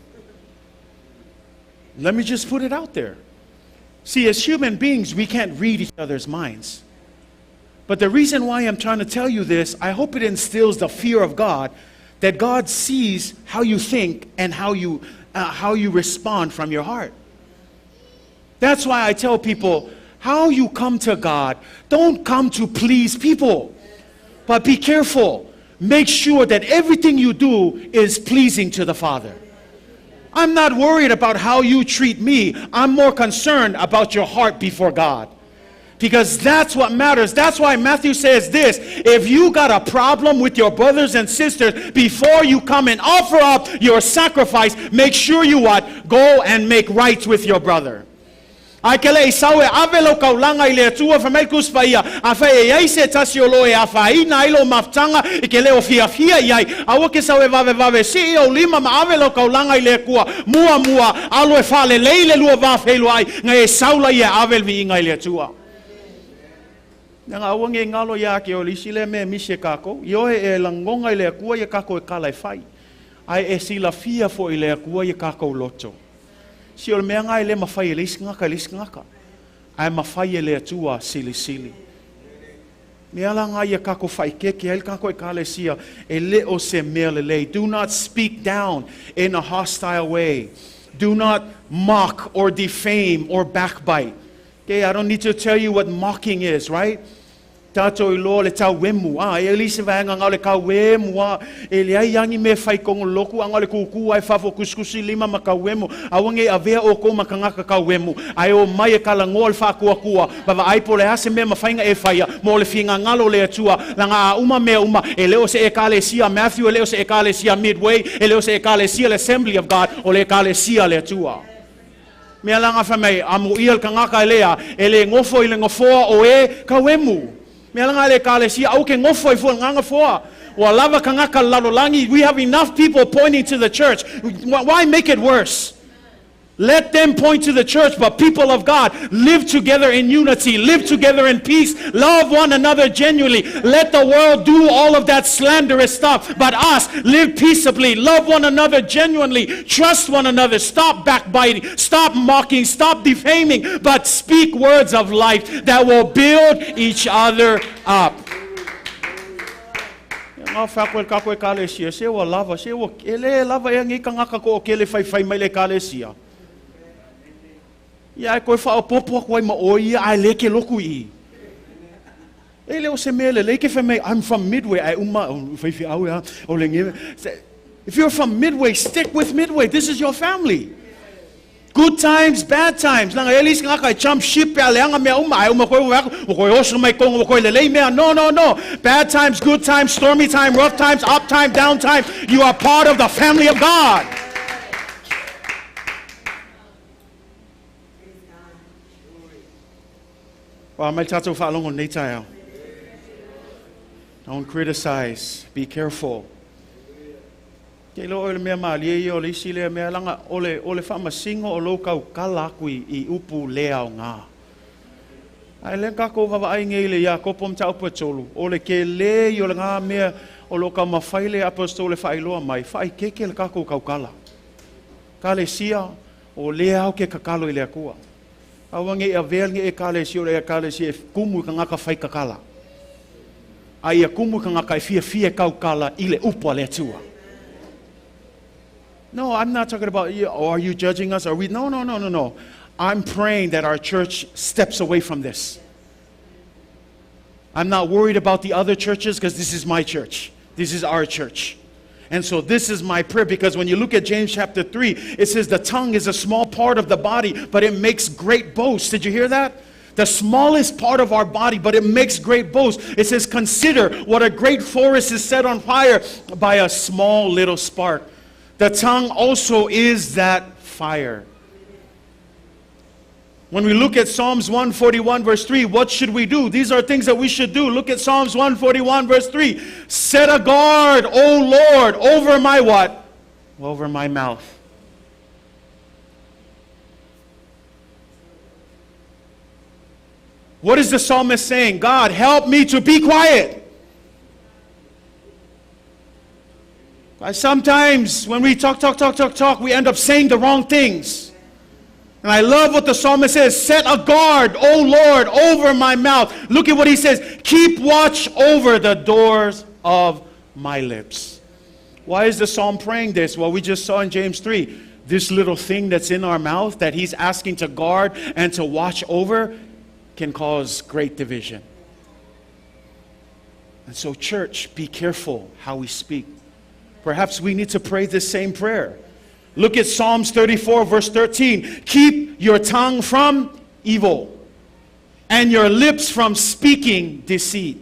Let me just put it out there. See, as human beings, we can't read each other's minds. But the reason why I'm trying to tell you this, I hope it instills the fear of God, that God sees how you think and how you respond from your heart. That's why I tell people, how you come to God, don't come to please people, but be careful. Make sure that everything you do is pleasing to the Father. I'm not worried about how you treat me. I'm more concerned about your heart before God. Because that's what matters. That's why Matthew says this: if you got a problem with your brothers and sisters, before you come and offer up your sacrifice, make sure you what? Go and make right with your brother. Ai kele isawe avelo kaulanga ile tua famelkus paia afa e se tasiolo e afa ina ilo maftanga ikele ofia iai awoke sawe vave si o lima ma avelo kaulanga ile kua mua alo e fale leile lua va felo ai ngai saula ia avel vi inga ile tua nga awange ngalo ya ke o lisile me mise kako yo e langonga ile kua ia kako e kala e fai ai e sila fia fo ile kua ia kako loto. Si o mea ngai le mawhai e leisngaka. Ai mawhai e le atua sili. Mea la ngai e kako whai keke, hei kako e kale sia, e le o se mea le lei. Do not speak down in a hostile way. Do not mock or defame or backbite. Okay, I don't need to tell you what mocking is, right? Tato I lo le tau wemu. E lise vai ngā le kau wemu. E le ai yangi me whai kongo loku. Anga le kuku ai whafo kuskusi lima ma kau wemu. Awange a vea o ko makangaka kau wemu. Ai o mai e kala ngō le whakua. Bava ai po le hase me ma whainga e whaia. Mo le whinga ngalo le atua. Langa a uma mea uma. E leo se e kale sia Matthew. E leo se e kale sia Midway. E leo se e kale sia le Assembly of God. O le kale sia le atua. Mea langa whamei. Amu ia le kangaka e lea. E le ngofo i le ngofoa o e kau wemu. Mea langa le kale sia au ke ngofo I fua nganga foa. Wa lava kangaka lalolangi. We have enough people pointing to the church. Why make it worse? Let them point to the church, but people of God, live together in unity, live together in peace, love one another genuinely. Let the world do all of that slanderous stuff, but us, live peaceably, love one another genuinely, trust one another, stop backbiting, stop mocking, stop defaming, but speak words of life that will build each other up. Ngā whakoe kako e kalesia, se wa lava, se wa ele lava e ngi kangaka ko o kele whai mai le kalesia. Ia koe whaopopo koe ma o ia ai leke loku I. E leo se mele leke whamei, I'm from Midway, ai uma, whaifi au ya, o le ngewe. If you're from Midway, stick with Midway. This is your family. Good times, bad times. Nanga elis nga kai jump ship ya leanga mea uma, ai uma koe wako, koe osu mai kongo, koe lelei mea. No. Bad times, good times, stormy time, rough times, up time, down time. You are part of the family of God. Don't criticize. Be careful. Kelo ole mea malie ole isile mea langa ole whamasingo o lo kau kalakui I upu lea o ngā. Ai le kako wawa ai ngeile Iakopo mta upa tolu. Ole ke le I ole ngā mea o lo kau mawhaile apostole whailoa mai. Whai keke le kako kau kala. Kale sia o lea au ke kakalo I lea kua. Awange a velnge e kale si o le kale si e kumu ka ngaka whai kakala. Ai a kumu ka ngaka e fia kau kala I le upa le tua. No, I'm not talking about, are you judging us? Are we? No. I'm praying that our church steps away from this. I'm not worried about the other churches because this is my church. This is our church. And so this is my prayer, because when you look at James chapter 3, it says the tongue is a small part of the body, but it makes great boasts. Did you hear that? The smallest part of our body, but it makes great boasts. It says, consider what a great forest is set on fire by a small little spark. The tongue also is that fire. When we look at Psalms 141 verse 3, what should we do? These are things that we should do. Look at Psalms 141 verse 3. Set a guard, O Lord, over my what? Over my mouth. What is the psalmist saying? God, help me to be quiet. Sometimes when we talk, we end up saying the wrong things. And I love what the psalmist says, set a guard, O Lord, over my mouth. Look at what he says, keep watch over the doors of my lips. Why is the psalm praying this? Well, we just saw in James 3, this little thing that's in our mouth that he's asking to guard and to watch over can cause great division. And so, church, be careful how we speak. Perhaps we need to pray this same prayer. Look at Psalms 34, verse 13. Keep your tongue from evil and your lips from speaking deceit.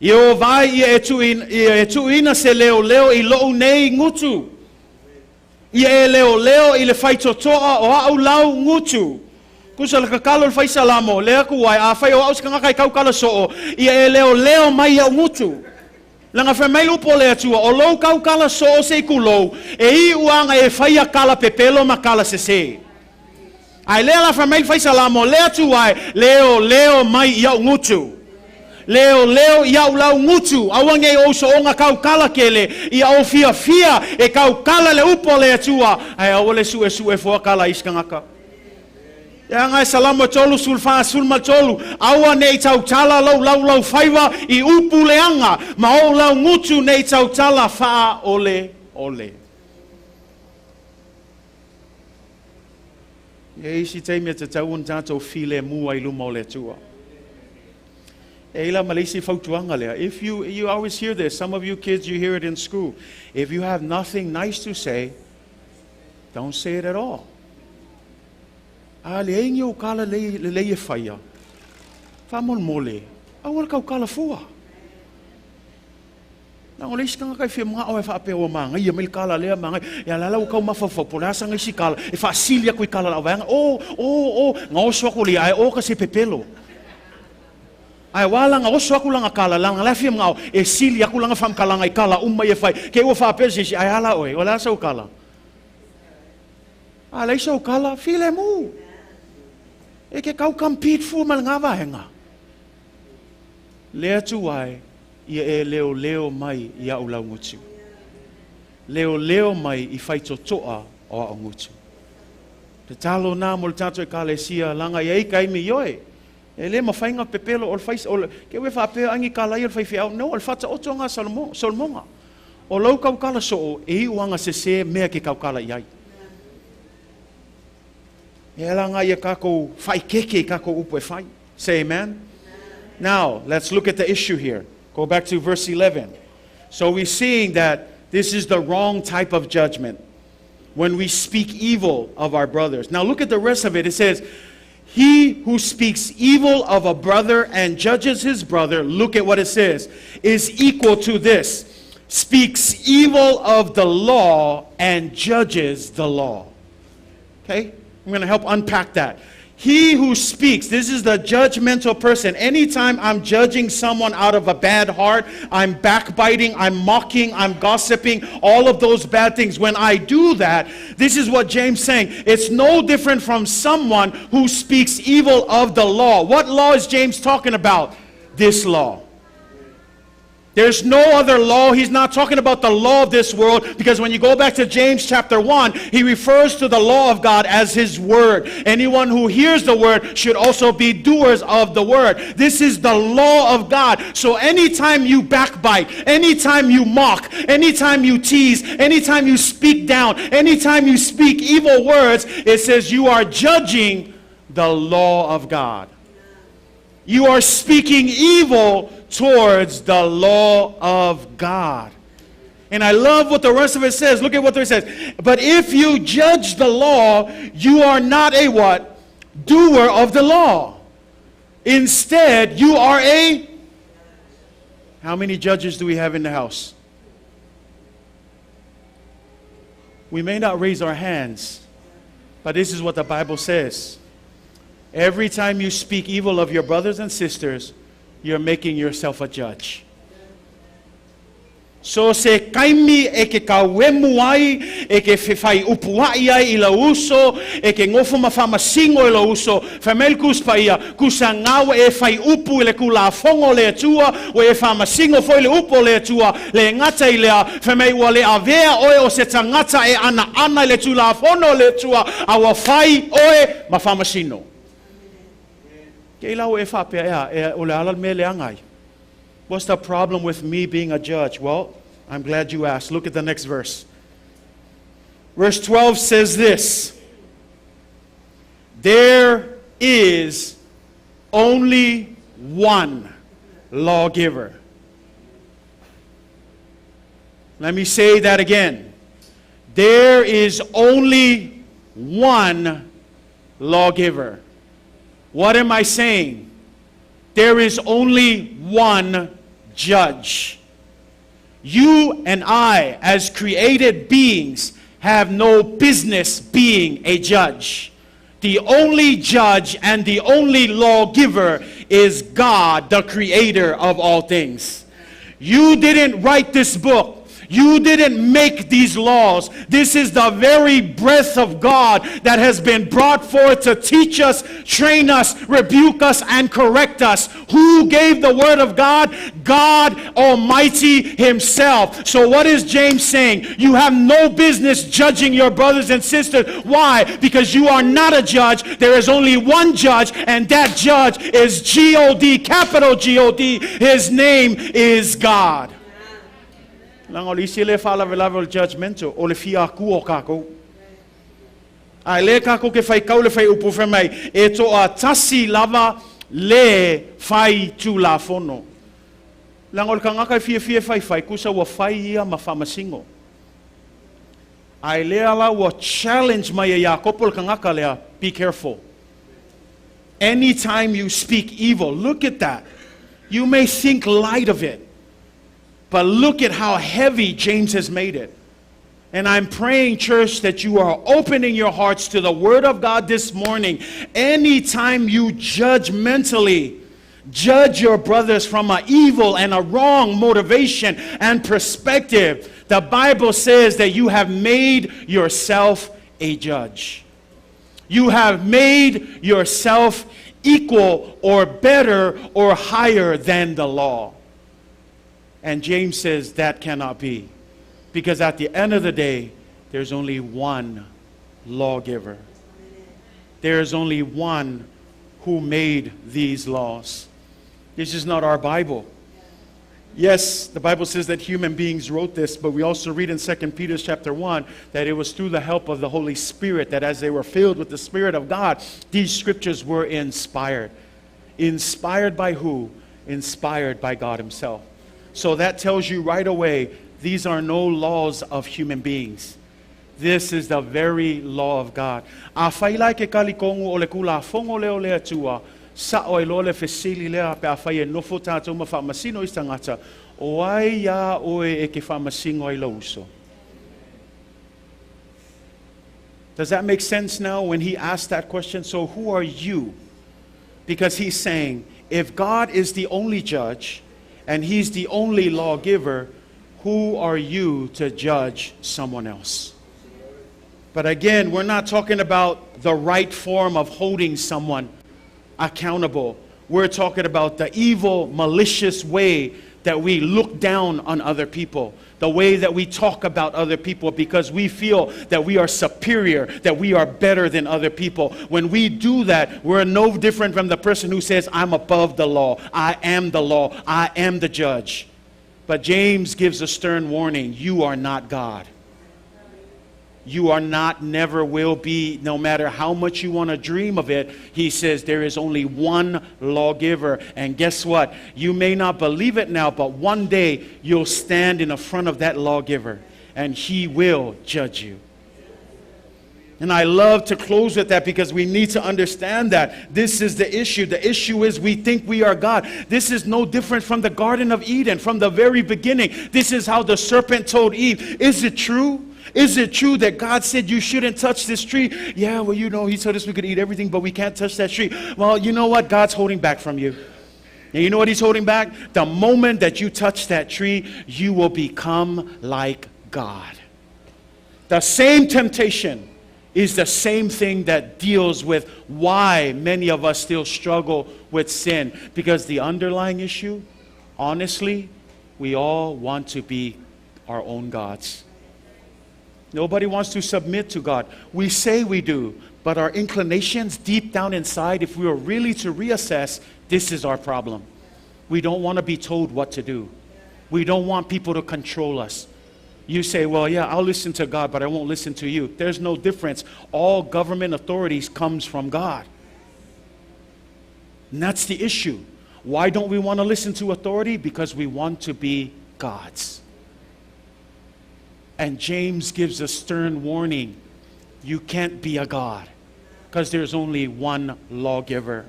Jehovah ia etuina se leo leo I loo nei ngutu. Ia e leo leo I le faitotoa o au lau ngutu. Kusa le kakalo le faisalamo, lea kuwai a fai o au skanga kai kau kala soo. Ia e leo leo mai au ngutu. Langa fe mai upo le atua o lou kau kala so se kulou e I uanga e faia kala pepelo ma kala sese. Ai lea la fe mai fai salamo le atua leo leo mai iau ngutu. Leo leo iau lau ngutu awange o so onga kau kala kele ia o fia fia e kau kala le upo le atua ai awole su e fo kala iskangaka. Ya ngai salamo tolu sulfa sulma tolu awa nei tau tala lau faiwa I upu leanga ma o lau ngutu nei tau tala fa ole. E isi teimia te tau un tatou file mua I luma o le tua. E ila malisi fautuanga lea. If you always hear this, some of you kids you hear it in school. If you have nothing nice to say, don't say it at all. A le ingi o kala le e whaia. Whamon mole. Awal kau kala fua. Nā o leisi kanga kai whia mga o e whaape o mga. Ia meil kala lea mga. Ia lalau kau mawhawhau. Po rasa ngai si kala. E whaasilia koe kala lau vanga. Ngā oso ako lia. Ai o ka se pepelo. Ai wala ngā oso aku langa kala. Langa la whia mga o. E sili aku langa whamkalanga I kala. Umai e whai. Ke ua whaape si ai hala oe. O la sa o kala. A leisa o kala. While mu. E ke kau compete fu mal ngā wahenga. Lea tu ai, ia e leo leo mai I au lau ngutu. Leo leo mai I whaitotoa o au ngutu. Te talo nā mo le tātou e kālesia langa I eika imi yoe. E le mawhainga pepelo o le whais, ke ue whapea angi kālai o le whaiwhiau. No, o le whata oto ngā solmonga. O lau kau kala soo, e I uanga se se mea ke kau kala iai. E langa ia kako whai keke kako upo e whai. Say amen. Now, let's look at the issue here. Go back to verse 11. So we're seeing that this is the wrong type of judgment when we speak evil of our brothers. Now look at the rest of it. It says, he who speaks evil of a brother and judges his brother, look at what it says, is equal to this. Speaks evil of the law and judges the law. Okay? I'm going to help unpack that. He who speaks, this is the judgmental person. Anytime I'm judging someone out of a bad heart, I'm backbiting, I'm mocking, I'm gossiping, all of those bad things. When I do that, this is what James is saying. It's no different from someone who speaks evil of the law. What law is James talking about? This law. There's no other law. He's not talking about the law of this world, because when you go back to James chapter 1, he refers to the law of God as his word. Anyone who hears the word should also be doers of the word. This is the law of God. So anytime you backbite, anytime you mock, anytime you tease, anytime you speak down, anytime you speak evil words, it says you are judging the law of God. You are speaking evil towards the law of God. And I love what the rest of it says. Look at what it says. But if you judge the law, you are not a what? Doer of the law. Instead, you are a... How many judges do we have in the house? We may not raise our hands, but this is what the Bible says. Every time you speak evil of your brothers and sisters, you're making yourself a judge. So se kaimi e ke kauemu ai, e ke whai upuai ai I la uso, e ke ngofu mawhamasingo I la uso, whamel kuspa ia, kusa ngau e whai upu le kula fongo le atua, o e whamasingo foi le upo le atua, le ngata I lea, whamei ua le avea oe o se tangata e ana le tula fono le atua, awa whai oe mawhamasino. Ke ilau e whapea ea, e o le alal me le angai. What's the problem with me being a judge? Well, I'm glad you asked. Look at the next verse. Verse 12 says this. There is only one lawgiver. Let me say that again. There is only one lawgiver. What am I saying? There is only one judge. You and I, as created beings, have no business being a judge. The only judge and the only lawgiver is God, the creator of all things. You didn't write this book. You didn't make these laws. This is the very breath of God that has been brought forth to teach us, train us, rebuke us, and correct us. Who gave the word of God? God Almighty Himself. So what is James saying? You have no business judging your brothers and sisters. Why? Because you are not a judge. There is only one judge, and that judge is G-O-D, capital G-O-D. His name is God. Lang o isi le fala level judgmental o le fia ku o kako. Ai le kako ke fai kau le fai upu fe mai e to a tasi lava le fai tu la fono. Lang o kangaka fia fai kusa wa fai ia mafamasingo. Ai le ala wa challenge mai Iakopo kangaka lea, be careful. Anytime you speak evil, look at that. You may think light of it. But look at how heavy James has made it. And I'm praying, church, that you are opening your hearts to the Word of God this morning. Anytime you judgmentally judge your brothers from an evil and a wrong motivation and perspective, the Bible says that you have made yourself a judge. You have made yourself equal or better or higher than the law. And James says that cannot be. Because at the end of the day, there's only one lawgiver. There is only one who made these laws. This is not our Bible. Yes, the Bible says that human beings wrote this, but we also read in 2 Peter chapter 1 that it was through the help of the Holy Spirit that as they were filled with the Spirit of God, these scriptures were inspired. Inspired by who? Inspired by God Himself. So that tells you right away, these are no laws of human beings. This is the very law of God. A whailai ke kalikongu o le kula fongo leo lea tua, sa o e lole fesili lea pe a whai e nofo tātou ma whamasino I tangata, o ai ia oe e ke whamasingo I lauso. Does that make sense now when he asked that question? So who are you? Because he's saying, if God is the only judge, and He's the only lawgiver, who are you to judge someone else? But again, we're not talking about the right form of holding someone accountable. We're talking about the evil, malicious way that we look down on other people. The way that we talk about other people because we feel that we are superior, that we are better than other people. When we do that, we're no different from the person who says, I'm above the law. I am the law. I am the judge. But James gives a stern warning. You are not God. You are not, never will be, no matter how much you want to dream of it. He says there is only one lawgiver. And guess what? You may not believe it now, but one day you'll stand in the front of that lawgiver and He will judge you. And I love to close with that because we need to understand that this is the issue. The issue is we think we are God. This is no different from the Garden of Eden from the very beginning. This is how the serpent told Eve. Is it true? Is it true that God said you shouldn't touch this tree? Yeah, well, you know, He told us we could eat everything, but we can't touch that tree. Well, you know what? God's holding back from you. And you know what he's holding back? The moment that you touch that tree, you will become like God. The same temptation is the same thing that deals with why many of us still struggle with sin. Because the underlying issue, honestly, we all want to be our own gods. Nobody wants to submit to God. We say we do, but our inclinations deep down inside, if we were really to reassess, this is our problem. We don't want to be told what to do. We don't want people to control us. You say, well, yeah, I'll listen to God, but I won't listen to you. There's no difference. All government authorities comes from God. And that's the issue. Why don't we want to listen to authority? Because we want to be gods. And James gives a stern warning. You can't be a god, because there's only one lawgiver.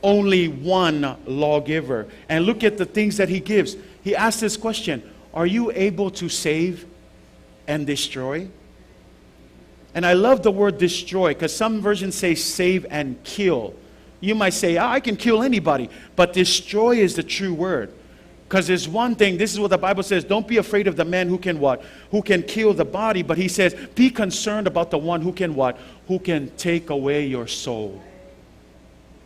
Only one lawgiver. And look at the things that he gives. He asks this question, are you able to save and destroy? And I love the word destroy, because some versions say save and kill. You might say, I can kill anybody. But destroy is the true word. Because there's one thing, this is what the Bible says, don't be afraid of the man who can what? Who can kill the body. But he says, be concerned about the one who can what? Who can take away your soul.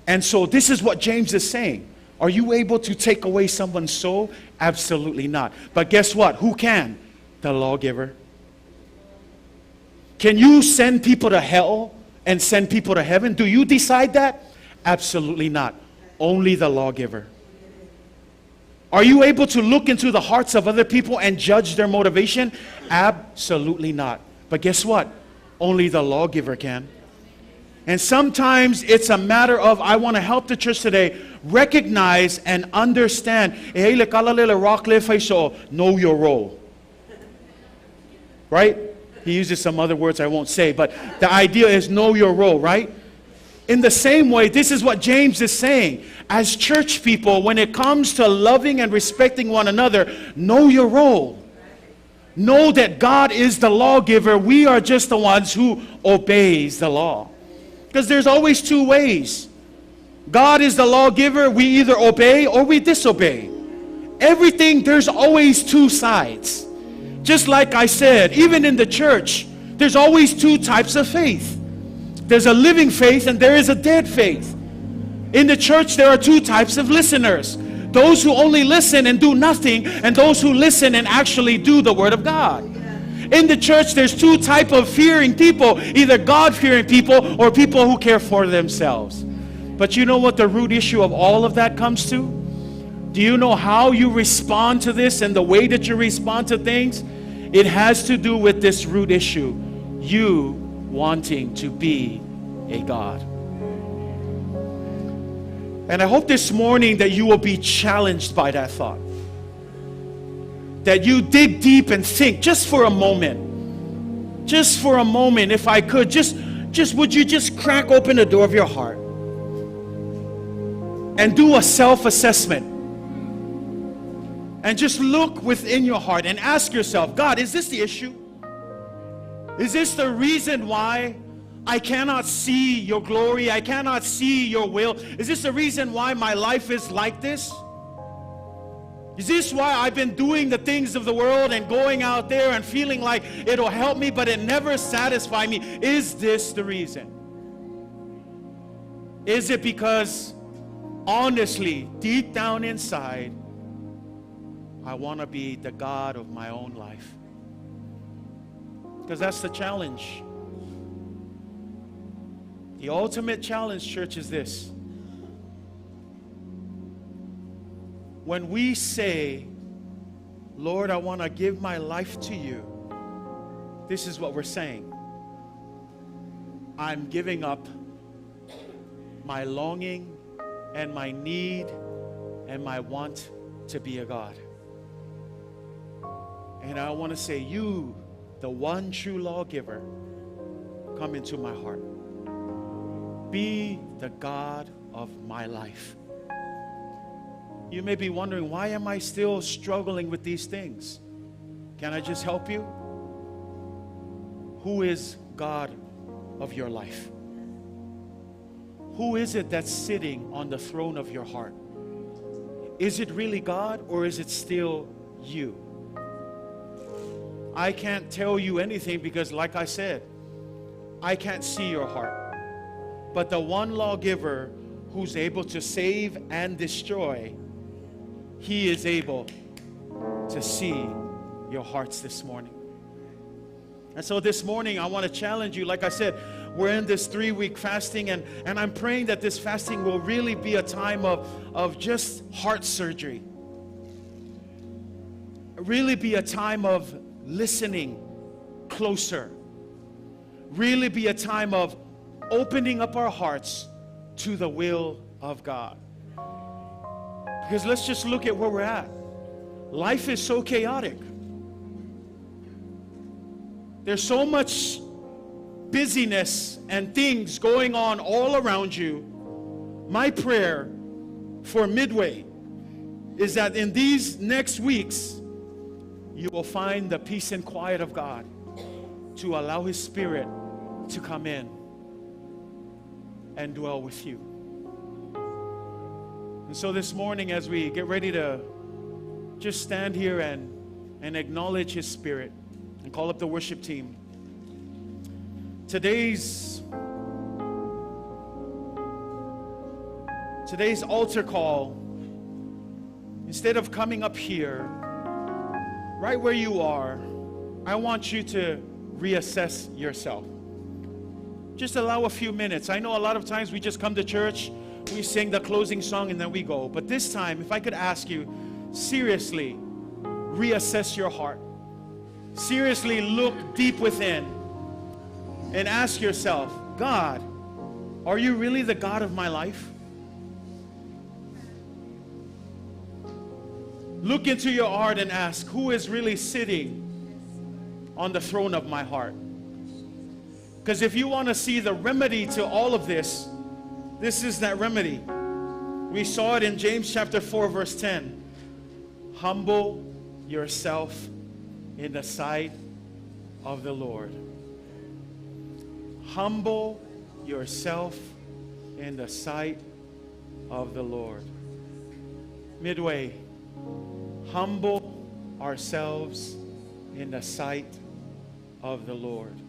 And so this is what James is saying. Are you able to take away someone's soul? Absolutely not. But guess what? Who can? The lawgiver. Can you send people to hell and send people to heaven? Do you decide that? Absolutely not. Only the lawgiver. Are you able to look into the hearts of other people and judge their motivation? Absolutely not. But guess what? Only the lawgiver can. And sometimes it's a matter of, I want to help the church today recognize and understand, know your role. Right? He uses some other words I won't say, but the idea is know your role, right? In the same way, this is what James is saying. As church people, when it comes to loving and respecting one another, know your role. Know that God is the lawgiver. We are just the ones who obeys the law. Because there's always two ways. God is the lawgiver. We either obey or we disobey. Everything, there's always two sides. Just like I said, even in the church, there's always two types of faith. There's a living faith and there is a dead faith. In the church, there are two types of listeners. Those who only listen and do nothing, and those who listen and actually do the Word of God. In the church, there's two types of fearing people, either God-fearing people or people who care for themselves. But you know what the root issue of all of that comes to? Do you know how you respond to this and the way that you respond to things? It has to do with this root issue. You wanting to be a God. And I hope this morning that you will be challenged by that thought. That you dig deep and think just for a moment. Just for a moment, if I could, just would you just crack open the door of your heart and do a self-assessment. And just look within your heart and ask yourself, God, is this the issue? Is this the reason why I cannot see your glory? I cannot see your will? Is this the reason why my life is like this? Is this why I've been doing the things of the world and going out there and feeling like it'll help me, but it never satisfies me? Is this the reason? Is it because, honestly, deep down inside, I want to be the God of my own life? Because that's the challenge. The ultimate challenge, church, is this. When we say, Lord, I want to give my life to you, this is what we're saying. I'm giving up my longing and my need and my want to be a God. And I want to say, you, the one true lawgiver, come into my heart. Be the God of my life. You may be wondering, why am I still struggling with these things? Can I just help you? Who is God of your life? Who is it that's sitting on the throne of your heart? is it really God or is it still you? I can't tell you anything because, like I said, I can't see your heart. But the one lawgiver who's able to save and destroy, he is able to see your hearts this morning. And so this morning, I want to challenge you. Like I said, we're in this 3-week fasting, and I'm praying that this fasting will really be a time of just heart surgery. Really be a time of listening closer. Really be a time of opening up our hearts to the will of God. Because let's just look at where we're at. Life is so chaotic. There's so much busyness and things going on all around you. My prayer for Midway is that in these next weeks, you will find the peace and quiet of God to allow His Spirit to come in and dwell with you. And so this morning, as we get ready to just stand here and acknowledge His Spirit and call up the worship team, today's altar call, instead of coming up here, right where you are, I want you to reassess yourself. Just allow a few minutes. I know a lot of times we just come to church, we sing the closing song, and then we go. But this time, if I could ask you, seriously, reassess your heart. Seriously, look deep within and ask yourself, God, are you really the God of my life? Look into your heart and ask, who is really sitting on the throne of my heart? Because if you want to see the remedy to all of this, this is that remedy. We saw it in James chapter 4, verse 10. Humble yourself in the sight of the Lord. Humble yourself in the sight of the Lord. Midway, humble ourselves in the sight of the Lord.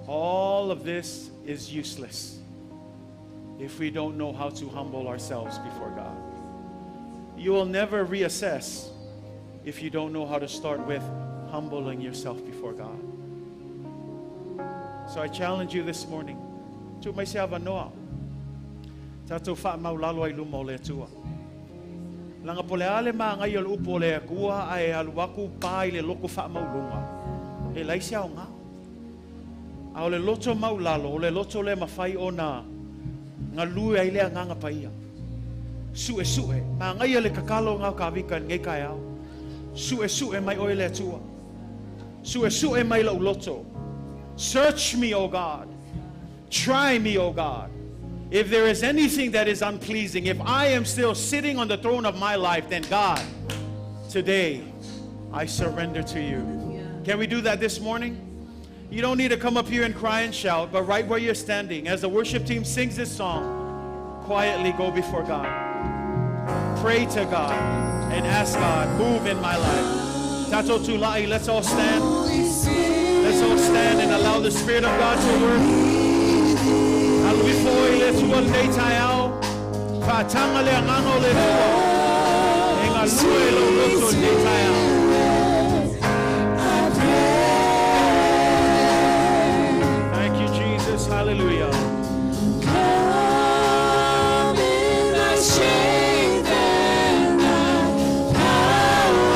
All of this is useless if we don't know how to humble ourselves before God. You will never reassess if you don't know how to start with humbling yourself before God. So I challenge you this morning to myself anoa. Tato fa maulalo ai lumo le tua. Langa pole ale ma ngai al upo le kua ai aluaku pai le loko fa maulunga. E laisia o nga. Au le loto maulalo, o le loto le mawhai o nā ngā lue ai lea nganga paia. Sue sue, ma ngai le kakalo ngau kawika ngai kai au. Sue sue mai oe le tua. Sue sue mai lau loto. Search me, O God. Try me, O God. If there is anything that is unpleasing, if I am still sitting on the throne of my life, then God, today I surrender to you. Can we do that this morning? You don't need to come up here and cry and shout, but right where you're standing, as the worship team sings this song, quietly go before God. Pray to God and ask God, move in my life. Tato tulai, let's all stand. Let's all stand and allow the Spirit of God to work. Alwifoi le tua le taiao, fatanga le angano le tua, enga lue lo roto le taiao. Hallelujah. Come in thy strength and thy power.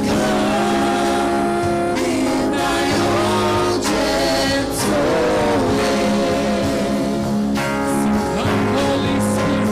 Come in thy own gentle way. Come, Holy Spirit.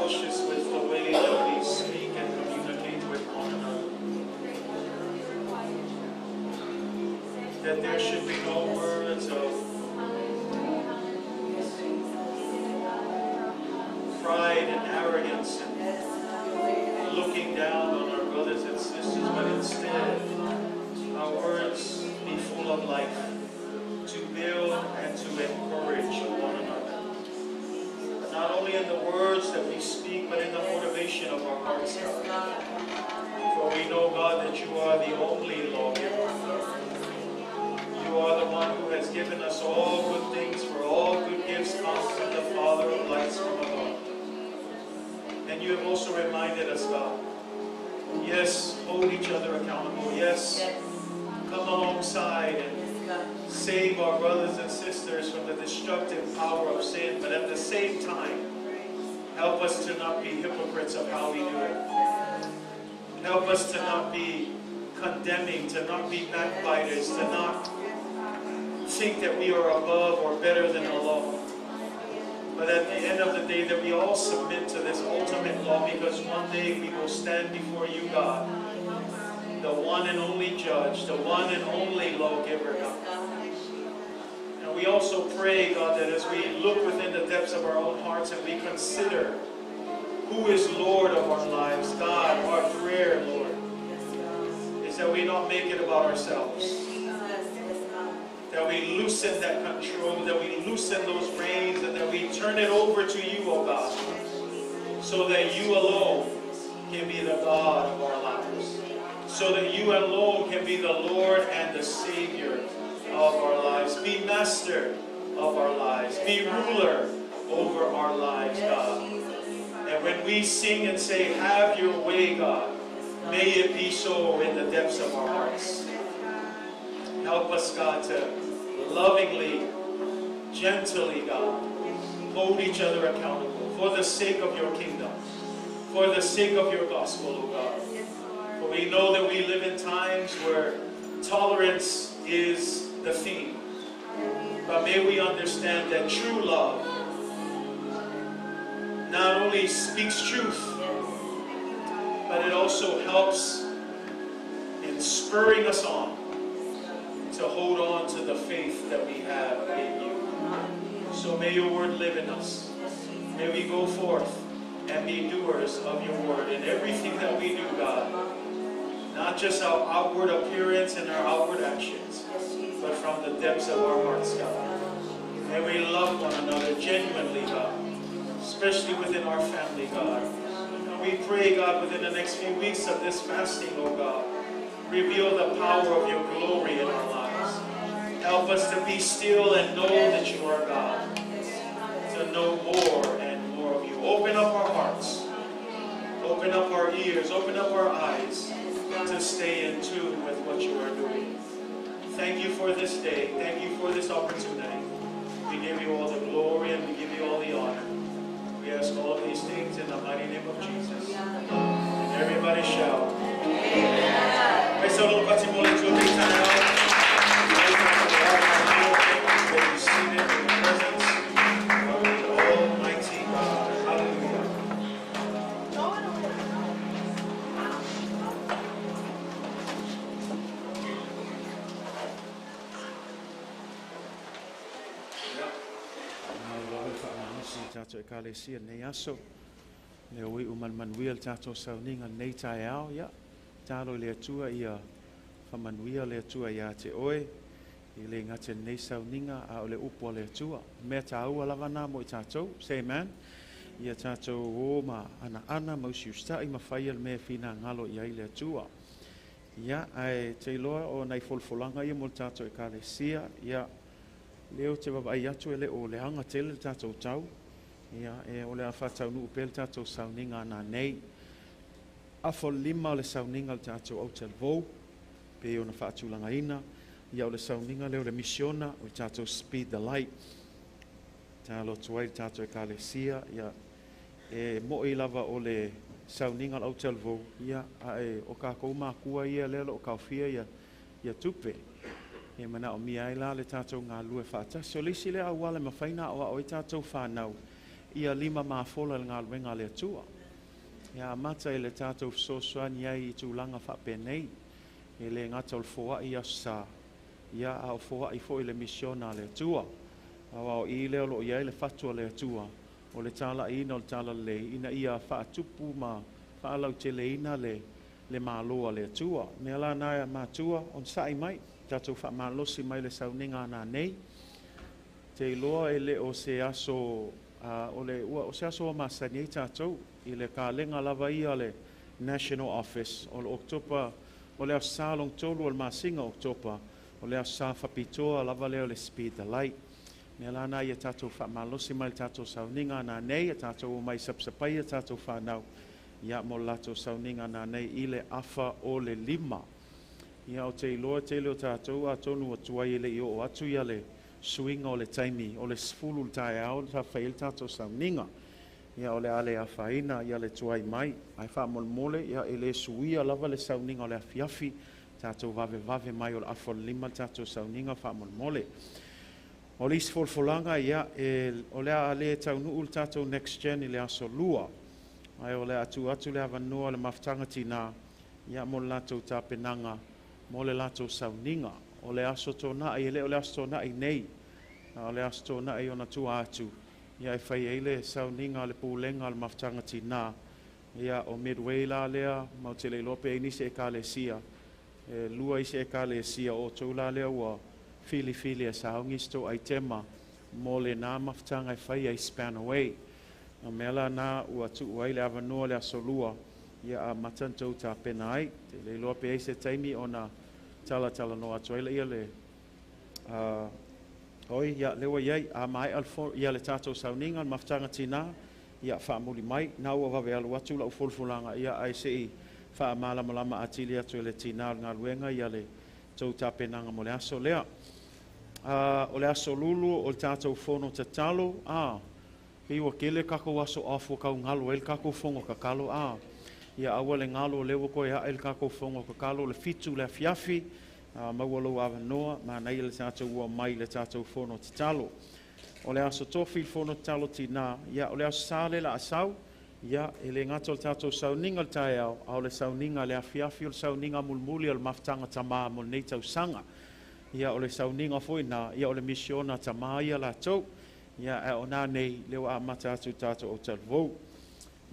cautious with the way that we speak and communicate with one another. That there should be no words of pride and arrogance and looking down on our brothers and sisters, but instead our words be full of life to build and to encourage one another. Not only in the words that we speak, but in the motivation of our hearts, God. For we know, God, that you are the only lawgiver. You are the one who has given us all good things, for all good gifts come from the Father of lights from above. And you have also reminded us, God, yes, hold each other accountable. Yes, come alongside and save our brothers and sisters from the destructive power of sin, but at the same time, help us to not be hypocrites of how we do it. Help us to not be condemning, to not be backbiters, to not think that we are above or better than the law. But at the end of the day, that we all submit to this ultimate law, because one day we will stand before you, God, the one and only judge, the one and only lawgiver, God. And we also pray, God, that as we look within the depths of our own hearts and we consider who is Lord of our lives, God, our prayer, Lord, is that we not make it about ourselves. That we loosen that control, that we loosen those reins, and that we turn it over to you, oh God, so that you alone can be the God of our lives. So that you alone can be the Lord and the Savior of our lives. Be master of our lives. Be ruler over our lives, God. And when we sing and say, have your way, God, may it be so in the depths of our hearts. Help us, God, to lovingly, gently, God, hold each other accountable for the sake of your kingdom, for the sake of your gospel, oh God. For we know that we live in times where tolerance is the theme. But may we understand that true love not only speaks truth, but it also helps in spurring us on to hold on to the faith that we have in you. So may your word live in us. May we go forth and be doers of your word in everything that we do, God. Not just our outward appearance and our outward actions, but from the depths of our hearts, God. May we love one another genuinely, God, especially within our family, God. And we pray, God, within the next few weeks of this fasting, oh God, reveal the power of your glory in our lives. Help us to be still and know that you are God, to know more and more of you. Open up our hearts, open up our ears, open up our eyes, to stay in tune with what you are doing. Thank you for this day. Thank you for this opportunity. We give you all the glory and we give you all the honor. We ask all of these things in the mighty name of Jesus. And everybody shout. Amen. Praise the Lord. Let's do a big time out. Be seated in the presence of the Almighty God. Hallelujah. Tato e kalesia nei aso le oi umanuia tato sauninga nei tai ao ia talo le atua ia famanuia le atua ia te oe i le ngate nei sauninga a o le upo le atua me taua lavana mo i tato say amen ia tato o ma ana mausi usta i mawhaia me fina ngalo ia i le atua ia ai te loa o nei folfolanga ia mo tato e kalesia ia leo te wawai atu e le o le anga tele tato tau ia e ole a whatau nuu pel tatou sauninga nā nei. A lima o le sauninga le tatou au tel vou, pe o na whaatulanga ina, ia o le sauninga leo le misiona o le tatou speed the light. Tā lo tuai le tatou e kalesia, ia e mo i lava o le sauninga le au tel vou, ia a e o kākou mākua ia lelo o kauwhia ia tupe. E mana o mia i la le tatou ngā lue whaatasi, o lisi le awale mawhaina o i tatou whanau. ia lima mafola le ngaluenga le atua. Ia mata i le tātou sosoani ai I tūlanga whapenei. I le ngata o le foa I asa. Ia au foa I fo I le misiona le atua. Au I leo lo ia I le fatua le atua. O le tala ina o le tala le ina ia whaatupu ma whaalau te le ina le māloa le atua. Nea la nāia mātua on sai mai. Tātou wha mālosi mai le sauninga nā nei. Te iloa e le o se aso o se aso o masani e tātou I le kālenga lava ia le National Office o le Oktopa o le asalong tolu o le masinga Oktopa o le asa whapitoa lava leo le speed the light. Nea lana ia tātou whamalosi mai tātou sauninga nā nei, tātou o mai sapsapai tātou whanau. Ia mo latou sauninga nā nei I le afa o le lima. Ia o te iloa te leo tātou a tonu o tuai le I o atu ia le suinga o le taimi, o le sfulu tae au, ta whail tātou sauninga. Ia o le ale a whaina, ia le tuai mai. Ai wha mole, ia e le suia lava le sauninga o le afiafi, tātou vave mai o le afa o le lima tātou sauninga wha mole. O le isfolfolanga ia o le ale taunu ul tātou next gen I le aso lua. Ai o le atu le avanua le maftanga tina. Ia mo le latou tāpenanga. Mo le latou sauninga. O le aso tōna I le o le aso tōna I nei. O le aso tōna I ona tua atu. Ia e whai eile sauninga le pūlenga le maftanga tina. Ia o Midway la lea. Mau te le lope e nise e ka le sia. Lua ise e ka le sia o tō la lea ua. Fili e saungi sto ai tema mo le nā maftanga I whai ai span away. O mela nā ua tu uai le avanua le asolua ia a matantou tā pena ai. Te le loa pe eise taimi o nā tala no atu ai ia le oi ia lewa iai a mai alfo ia le tātou sauninga le maftanga tina ia whaamuli mai. Nā ua wawe alu atu lau fulfulanga ia ai se I whaamalama atili atu le tina ngā luenga ia le tau tā penanga mo le aso lea. O le aso lulu o le tātou whono te talo, Piwa kele kako aso afo kau ngalo el kako fongo kakalo, Ia awa le ngalo lewa koe ha el kako fongo kakalo, le fitu le fiafi, mawalo awa noa, ma nei le tātou ua mai le tātou whono te talo. O le aso tofi whono te talo tina, ia o le aso sāle la asau, ia e le ngato le tātou sauninga le tae au le sauninga le afiafi o le sauninga mulmuli o le maftanga tamā mo nei tau sanga. Ia o le sauninga foina, ia o le misiona tamā ia la tau, ia e o nā nei lewa a mata atu tātou o talvou.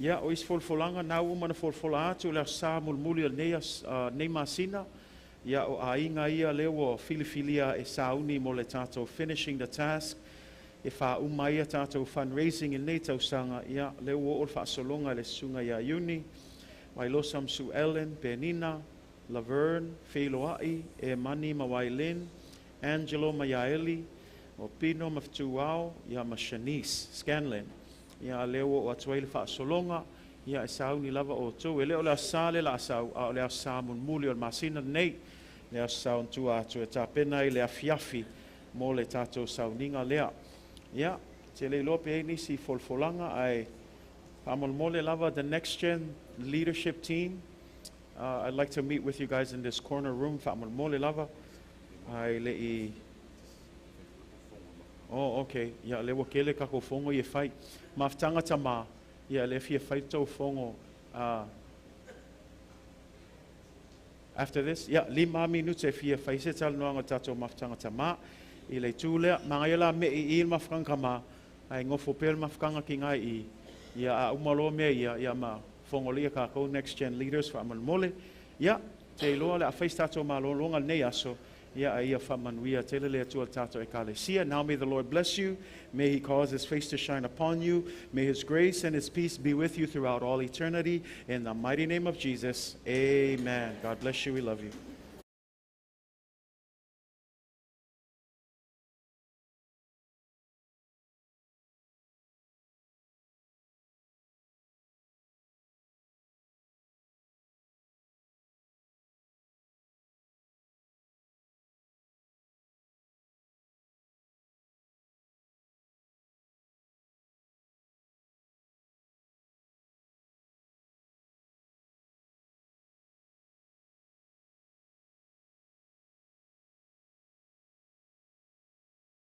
Ia o is folfolanga nā umana folfola atu le sā mulmuli o nei masina, ia o a inga ia lewa filifilia e sauni mo le tātou finishing the task, e wha umaia tātou fundraising in nei tau sanga, ia lewa o le whaasolonga le sunga ia uni, Wailosam Su Ellen, Penina, Laverne, Fa'atuatua, e Mani Mawailin, Angelo Mayaeli, o Pino Fa'atuatua, ia ma Shanice Scanlon, ia leo o atuai le whaasolonga, ia e sauni lava o tau, e leo le asale la asau, a o le asamun muli o le masina nei, le asaun tua atu e tāpena I le afiafi mo le tātou sauninga lea. Ia, te le lope e nisi folfolanga ai, mole lava the next gen leadership team. I'd like to meet with you guys in this corner room. Mole lava. Ai le I. Oh, okay. Ya le wakele kako fongo ye fai. Maftanga tama. Ya le fie fai tau fongo. After this, ya 5 minutes e fie fai se tal noanga tato maftanga tama. I le tūlea, mangayala me I il mafkanga ma. Ai ngofo pel mafkanga ki ngai I. Ia a umalo mea ia ma fongolia kako next gen leaders mole. Ia te loa le a face tato ma longa nei aso. Ia ia whamanuia te lele atua tato e kalesia. Now may the Lord bless you. May He cause His face to shine upon you. May His grace and His peace be with you throughout all eternity. In the mighty name of Jesus, amen. God bless you. We love you.